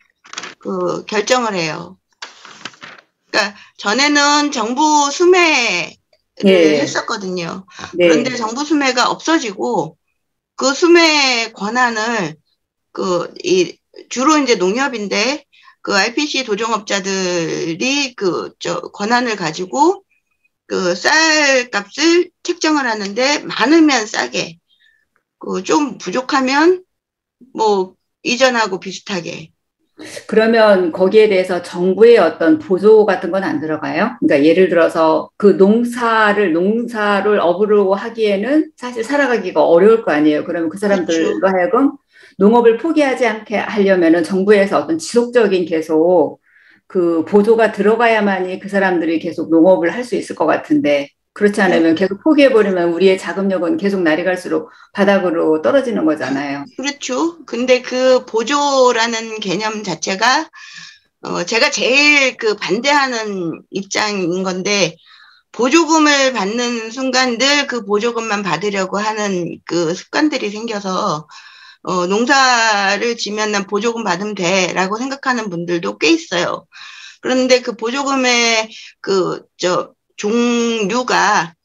그 결정을 해요. 그러니까 전에는 정부 수매를 했었거든요. 그런데 정부 수매가 없어지고 그 수매 권한을 주로 이제 농협인데 그 RPC 도정업자들이 권한을 가지고 그 쌀값을 책정을 하는데 많으면 싸게, 좀 부족하면 뭐 이전하고 비슷하게. 그러면 거기에 대해서 정부의 어떤 보조 같은 건 안 들어가요? 그러니까 예를 들어서 그 농사를 업으로 하기에는 사실 살아가기가 어려울 거 아니에요. 그러면 그 사람들로 하여금 농업을 포기하지 않게 하려면은 정부에서 어떤 지속적인 계속 그 보조가 들어가야만이 그 사람들이 계속 농업을 할 수 있을 것 같은데 그렇지 않으면 계속 포기해버리면 우리의 자금력은 계속 날이 갈수록 바닥으로 떨어지는 거잖아요. 그렇죠. 근데 그 보조라는 개념 자체가 제가 제일 반대하는 입장인 건데 보조금을 받는 순간들 그 보조금만 받으려고 하는 그 습관들이 생겨서 농사를 지면 난 보조금 받으면 돼라고 생각하는 분들도 꽤 있어요. 그런데 그 보조금의 종류가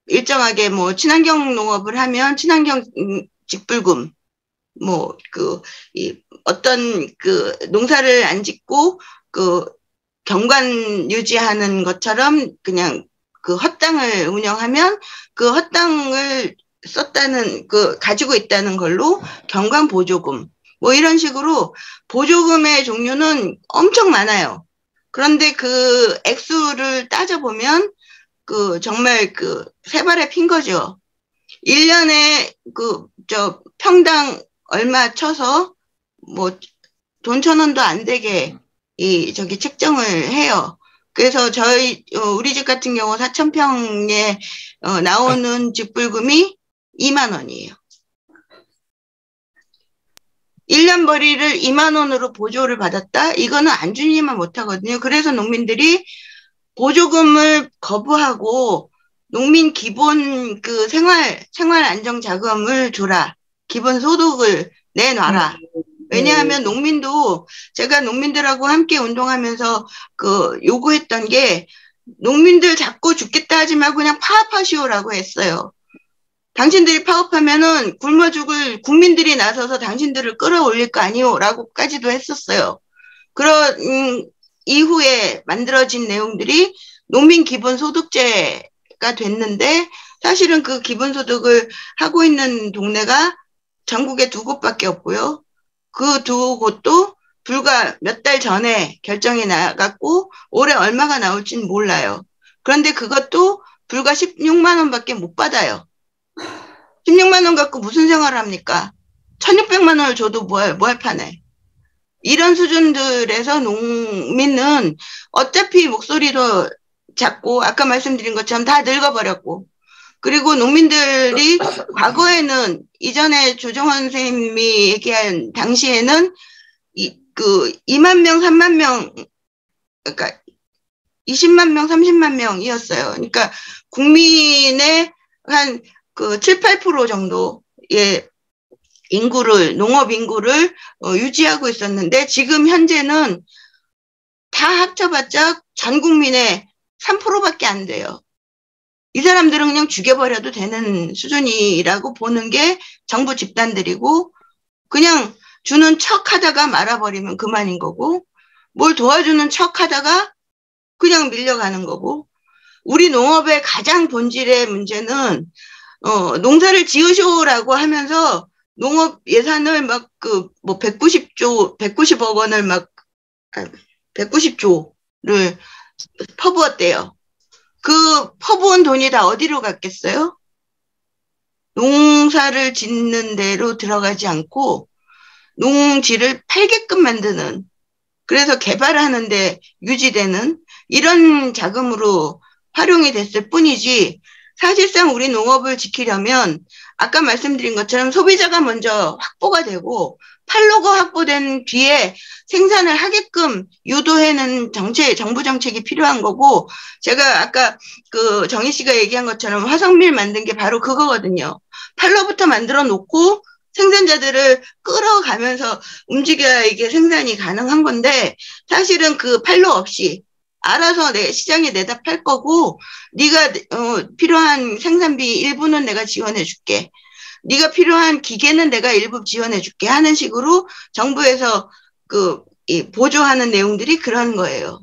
일정하게 뭐 친환경 농업을 하면 친환경 직불금, 어떤 농사를 안 짓고 경관 유지하는 것처럼 그냥 헛땅을 운영하면 그 헛땅을 썼다는 가지고 있다는 걸로 경관 보조금, 뭐 이런 식으로 보조금의 종류는 엄청 많아요. 그런데 그 액수를 따져보면 정말 세 발에 핀 거죠. 1년에 평당 얼마 쳐서 뭐 돈 1,000원도 안 되게 책정을 해요. 그래서 우리 집 같은 경우 4,000평에 나오는 직불금이 2만 원이에요. 1년 벌이를 2만 원으로 보조를 받았다? 이거는 안 주니만 못하거든요. 그래서 농민들이 보조금을 거부하고 농민 기본 그 생활 안정 자금을 줘라. 기본 소득을 내놔라. 왜냐하면 제가 농민들하고 함께 운동하면서 요구했던 게 농민들 자꾸 죽겠다 하지 말고 그냥 파업하시오라고 했어요. 당신들이 파업하면은 굶어 죽을 국민들이 나서서 당신들을 끌어올릴 거 아니오라고까지도 했었어요. 그런 이후에 만들어진 내용들이 농민 기본소득제가 됐는데 사실은 그 기본소득을 하고 있는 동네가 전국에 2곳밖에 없고요. 그 2곳도 불과 몇 달 전에 결정이 나갔고 올해 얼마가 나올지는 몰라요. 그런데 그것도 불과 16만 원밖에 못 받아요. 16만 원 갖고 무슨 생활을 합니까? 1,600만 원을 줘도 뭐 할 판에. 이런 수준들에서 농민은 어차피 목소리도 작고 아까 말씀드린 것처럼 다 늙어버렸고 그리고 농민들이 과거에는 이전에 조정원 선생님이 얘기한 당시에는 2만 명, 3만 명, 그러니까 20만 명, 30만 명이었어요. 그러니까 국민의 한 7, 8% 정도의 농업 인구를 유지하고 있었는데 지금 현재는 다 합쳐봤자 전 국민의 3%밖에 안 돼요. 이 사람들은 그냥 죽여버려도 되는 수준이라고 보는 게 정부 집단들이고 그냥 주는 척 하다가 말아버리면 그만인 거고 뭘 도와주는 척 하다가 그냥 밀려가는 거고 우리 농업의 가장 본질의 문제는 농사를 지으쇼라고 하면서 농업 예산을 190억 원을 190조를 퍼부었대요. 그 퍼부은 돈이 다 어디로 갔겠어요? 농사를 짓는 데로 들어가지 않고 농지를 팔게끔 만드는 그래서 개발하는데 유지되는 이런 자금으로 활용이 됐을 뿐이지 사실상 우리 농업을 지키려면 아까 말씀드린 것처럼 소비자가 먼저 확보가 되고 팔로가 확보된 뒤에 생산을 하게끔 유도하는 정부 정책이 필요한 거고 제가 아까 정희 씨가 얘기한 것처럼 화성밀 만든 게 바로 그거거든요. 팔로부터 만들어 놓고 생산자들을 끌어가면서 움직여야 이게 생산이 가능한 건데 사실은 그 팔로 없이 알아서 시장에 내다 팔 거고 네가 필요한 생산비 일부는 내가 지원해 줄게. 네가 필요한 기계는 내가 일부 지원해 줄게 하는 식으로 정부에서 보조하는 내용들이 그런 거예요.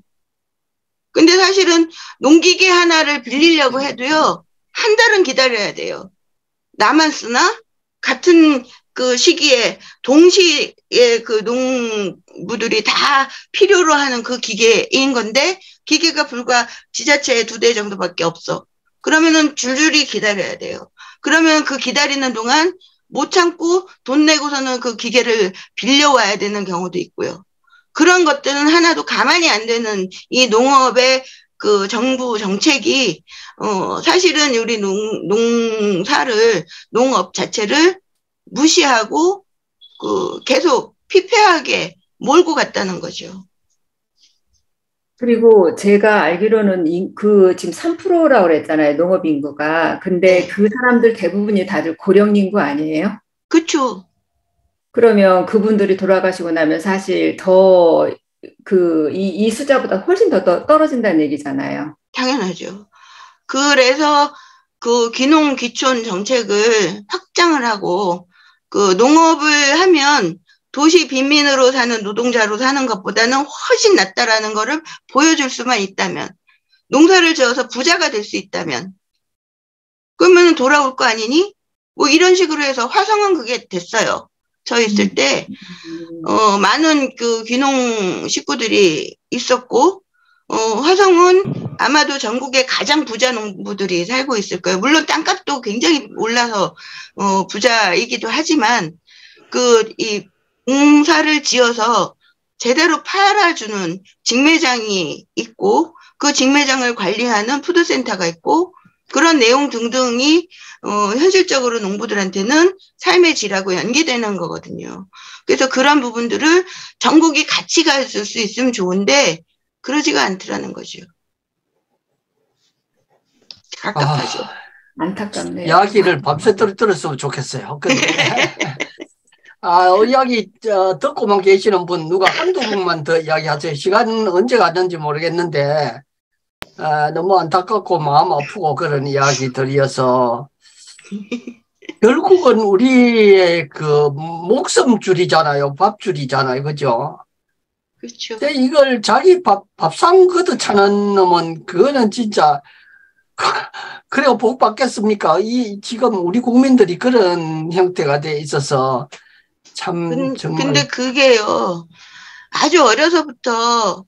근데 사실은 농기계 하나를 빌리려고 해도요. 한 달은 기다려야 돼요. 나만 쓰나? 같은 시기에 동시에 농부들이 다 필요로 하는 그 기계인 건데 기계가 불과 지자체에 2대 정도밖에 없어. 그러면은 줄줄이 기다려야 돼요. 그러면 그 기다리는 동안 못 참고 돈 내고서는 그 기계를 빌려와야 되는 경우도 있고요. 그런 것들은 하나도 가만히 안 되는 이 농업의 정부 정책이 사실은 우리 농업 자체를 무시하고 계속 피폐하게 몰고 갔다는 거죠. 그리고 제가 알기로는 지금 3%라고 그랬잖아요. 농업 인구가. 근데 네. 그 사람들 대부분이 다들 고령 인구 아니에요? 그렇죠. 그러면 그분들이 돌아가시고 나면 사실 더 이 숫자보다 훨씬 더 떨어진다는 얘기잖아요. 당연하죠. 그래서 귀농 귀촌 정책을 확장을 하고 농업을 하면 도시 빈민으로 사는 노동자로 사는 것보다는 훨씬 낫다라는 거를 보여줄 수만 있다면 농사를 지어서 부자가 될 수 있다면 그러면 돌아올 거 아니니? 뭐 이런 식으로 해서 화성은 그게 됐어요. 저 있을 때 많은 귀농 식구들이 있었고 화성은 아마도 전국의 가장 부자 농부들이 살고 있을 거예요. 물론 땅값도 굉장히 올라서 부자이기도 하지만 이 농사를 지어서 제대로 팔아주는 직매장이 있고 그 직매장을 관리하는 푸드센터가 있고 그런 내용 등등이 현실적으로 농부들한테는 삶의 질하고 연계되는 거거든요. 그래서 그런 부분들을 전국이 같이 갈 수 있으면 좋은데 그러지가 않더라는 거죠. 갑갑하죠. 안타깝네요. 이야기를 밤새도록 들었으면 좋겠어요. 근데 이야기 듣고만 계시는 분 누가 한두 분만 더 이야기하세요. 시간은 언제 갔는지 모르겠는데 너무 안타깝고 마음 아프고 그런 이야기들이어서 결국은 우리의 그 목숨줄이잖아요. 밥줄이잖아요. 그죠? 그렇죠. 근데 이걸 자기 밥상 걷어 차는 놈은 그거는 진짜 그래야 복 받겠습니까? 지금 우리 국민들이 그런 형태가 돼 있어서 참 정말. 근데 그게요. 아주 어려서부터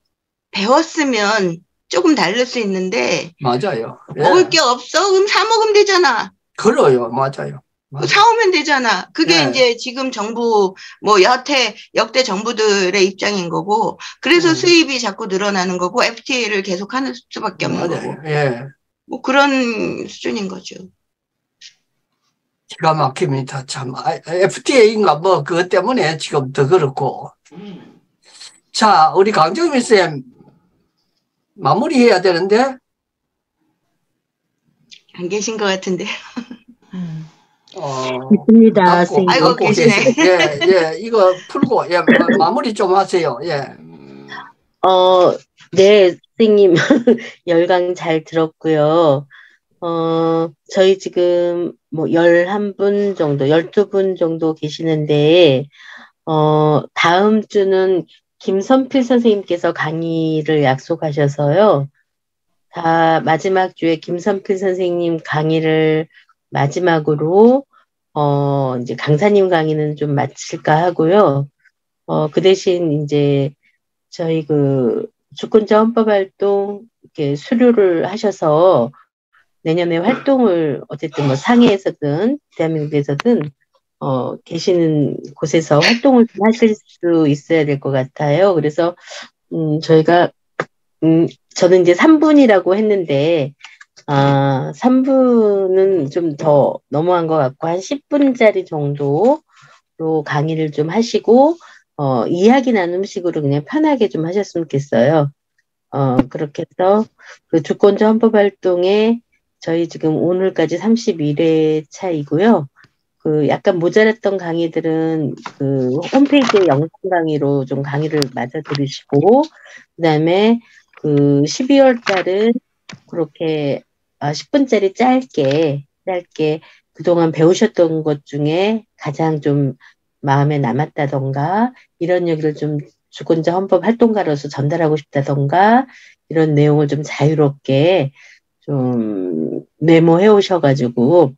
배웠으면 조금 다를 수 있는데 맞아요. 예. 먹을 게 없어? 그럼 사 먹으면 되잖아. 그래요. 맞아요. 사오면 되잖아. 그게 예. 이제 지금 정부, 역대 정부들의 입장인 거고, 그래서 수입이 자꾸 늘어나는 거고, FTA를 계속 하는 수밖에 없는 맞아요. 거고. 예. 뭐 그런 수준인 거죠. 기가 막힙니다. 참. FTA인가 뭐, 그것 때문에 지금 더 그렇고. 자, 우리 강정민 쌤, 마무리해야 되는데? 안 계신 것 같은데. 있습니다, 선생님. 아이고, 계시네. 예, 이거 풀고, 예, 마무리 좀 하세요. 예. 네, 선생님. 열강 잘 들었고요. 저희 지금 11분 정도, 12분 정도 계시는데, 다음 주는 김선필 선생님께서 강의를 약속하셔서요. 마지막 주에 김선필 선생님 강의를 마지막으로, 이제 강사님 강의는 좀 마칠까 하고요. 그 대신 이제 저희 주권자 헌법활동 이렇게 수료를 하셔서 내년에 활동을 어쨌든 상해에서든 대한민국에서든 계시는 곳에서 활동을 좀 하실 수 있어야 될 것 같아요. 그래서 저희가 저는 이제 3분이라고 했는데 3분은 좀 더 넘어간 것 같고 한 10분짜리 정도로 강의를 좀 하시고 이야기 나눔식으로 그냥 편하게 좀 하셨으면 좋겠어요. 그렇게 해서 그 주권자 헌법활동에 저희 지금 오늘까지 31회 차이고요. 약간 모자랐던 강의들은 홈페이지에 영상 강의로 좀 강의를 맞아 들으시고, 그 다음에 12월 달은 그렇게 10분짜리 짧게 그동안 배우셨던 것 중에 가장 좀 마음에 남았다던가, 이런 얘기를 좀 주권자 헌법 활동가로서 전달하고 싶다던가, 이런 내용을 좀 자유롭게 좀 메모해 오셔가지고,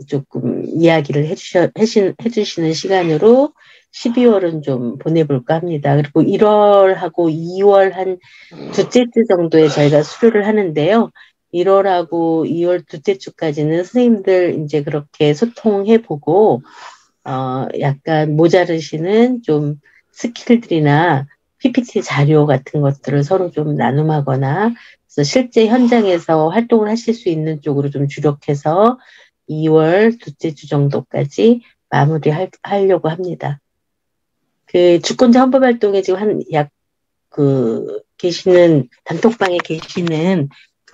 조금 이야기를 해주시는 시간으로 12월은 좀 보내볼까 합니다. 그리고 1월하고 2월 한 둘째 주 정도에 저희가 수료를 하는데요. 1월하고 2월 둘째 주까지는 선생님들 이제 그렇게 소통해보고, 약간 모자르시는 좀 스킬들이나 PPT 자료 같은 것들을 서로 좀 나눔하거나, 그래서 실제 현장에서 활동을 하실 수 있는 쪽으로 좀 주력해서 2월 둘째 주 정도까지 마무리하려고 합니다. 주권자 헌법활동에 지금 계시는, 단톡방에 계시는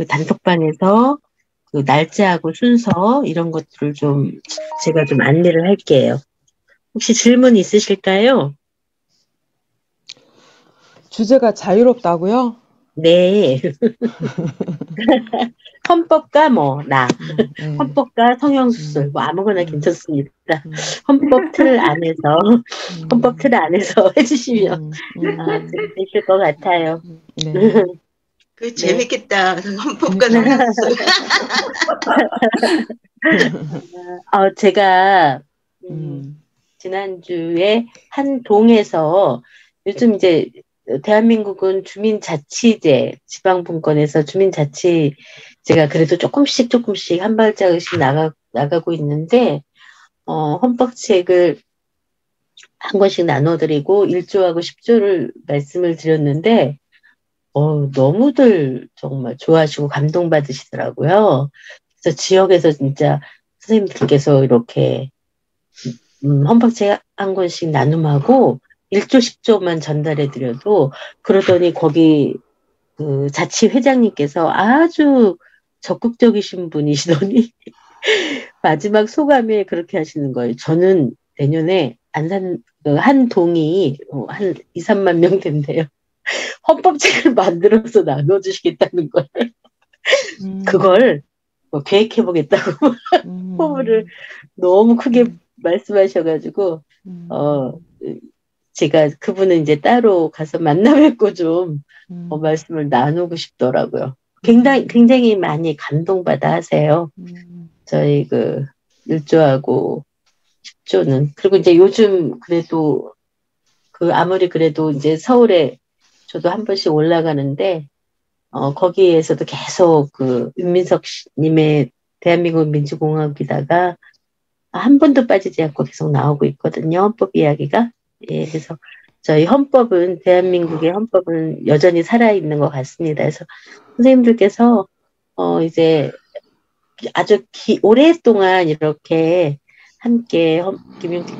단톡방에서 날짜하고 순서, 이런 것들을 제가 좀 안내를 할게요. 혹시 질문 있으실까요? 주제가 자유롭다고요? 네. 헌법과 헌법과 성형수술, 아무거나 괜찮습니다. 헌법 틀 안에서 해주시면 재밌을 것 같아요. 네. 재밌겠다. 헌법과 성형수술. 제가 지난주에 한 동에서 요즘 이제 대한민국은 주민자치제, 지방분권에서 주민자치제가 그래도 조금씩 한 발짝씩 나가고 있는데, 헌법책을 한 권씩 나눠드리고 1조하고 10조를 말씀을 드렸는데 너무들 정말 좋아하시고 감동받으시더라고요. 그래서 지역에서 진짜 선생님들께서 이렇게 헌법책 한 권씩 나눔하고 1조 10조만 전달해드려도 그러더니 거기 그 자치회장님께서 아주 적극적이신 분이시더니 마지막 소감에 그렇게 하시는 거예요. 저는 내년에 안산 한 동이 한 2, 3만 명 된대요. 헌법책을 만들어서 나눠주시겠다는 걸. 그걸 계획해보겠다고 포부를 너무 크게 말씀하셔가지고 제가 그분은 이제 따로 가서 만나 뵙고 좀 말씀을 나누고 싶더라고요. 굉장히 많이 감동받아 하세요. 저희 그 1조하고 10조는. 그리고 이제 요즘 그래도 아무리 그래도 이제 서울에 저도 한 번씩 올라가는데 거기에서도 계속 그 윤민석 님의 대한민국 민주공화국이다가 한 번도 빠지지 않고 계속 나오고 있거든요. 헌법 이야기가. 예, 그래서 저희 헌법은 대한민국의 헌법은 여전히 살아있는 것 같습니다. 그래서 선생님들께서 이제 아주 오랫동안 이렇게 함께 김용택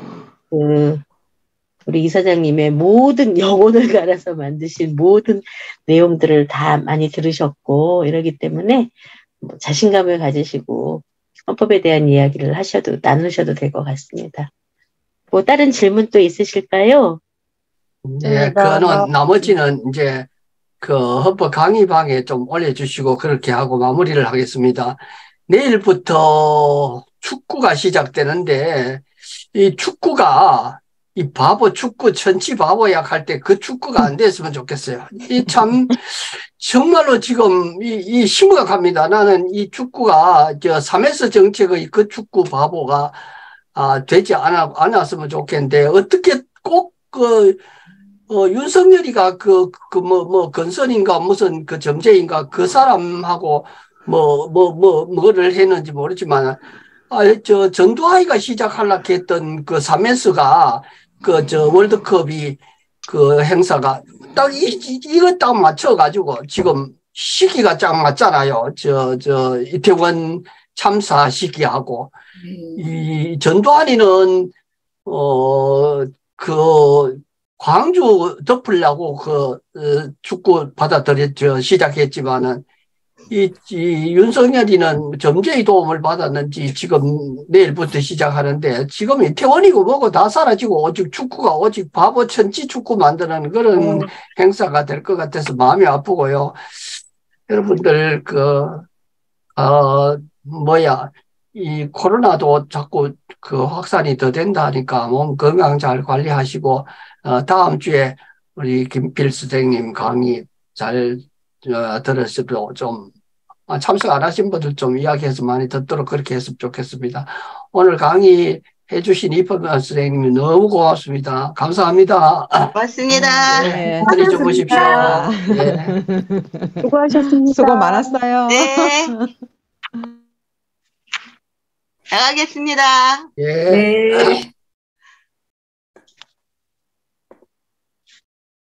우리 이사장님의 모든 영혼을 갈아서 만드신 모든 내용들을 다 많이 들으셨고 이러기 때문에 자신감을 가지시고 헌법에 대한 이야기를 나누셔도 될 것 같습니다. 뭐 다른 질문 또 있으실까요? 네, 나머지는 이제 그 헌법 강의방에 좀 올려주시고 그렇게 하고 마무리를 하겠습니다. 내일부터 축구가 시작되는데 이 축구가 이 바보 축구 천치 바보약 할 때 그 축구가 안 됐으면 좋겠어요. 이 참 정말로 지금 이 심각합니다. 나는 이 축구가 3S 정책의 그 축구 바보가 되지 않았으면 좋겠는데 어떻게 꼭 윤석열이가 건선인가 무슨 그 점쟁인가 그 사람하고 뭐를 했는지 모르지만 전두환이가 시작하려고 했던 그 3S가 월드컵이 그 행사가 딱 이거 딱 맞춰가지고 지금 시기가 딱 맞잖아요. 이태원 참사 시기하고 이 전두환이는 광주 덮으려고 축구 시작했지만은 이 윤석열이는 점쟁이 도움을 받았는지 지금 내일부터 시작하는데 지금 이태원이고 뭐고 다 사라지고 오직 축구가 오직 바보 천지 축구 만드는 그런 행사가 될 것 같아서 마음이 아프고요. 여러분들 이 코로나도 자꾸 확산이 더 된다 하니까 몸 건강 잘 관리하시고 다음 주에 우리 김필 선생님 강의 잘 들으시고 좀 참석 안 하신 분들 좀 이야기해서 많이 듣도록 그렇게 했으면 좋겠습니다. 오늘 강의 해주신 이퍼변 선생님이 너무 고맙습니다. 감사합니다. 고맙습니다. 네. 많이 주무십시오. 네. 수고하셨습니다. 수고 많았어요. 네. 나가겠습니다. 예. 네.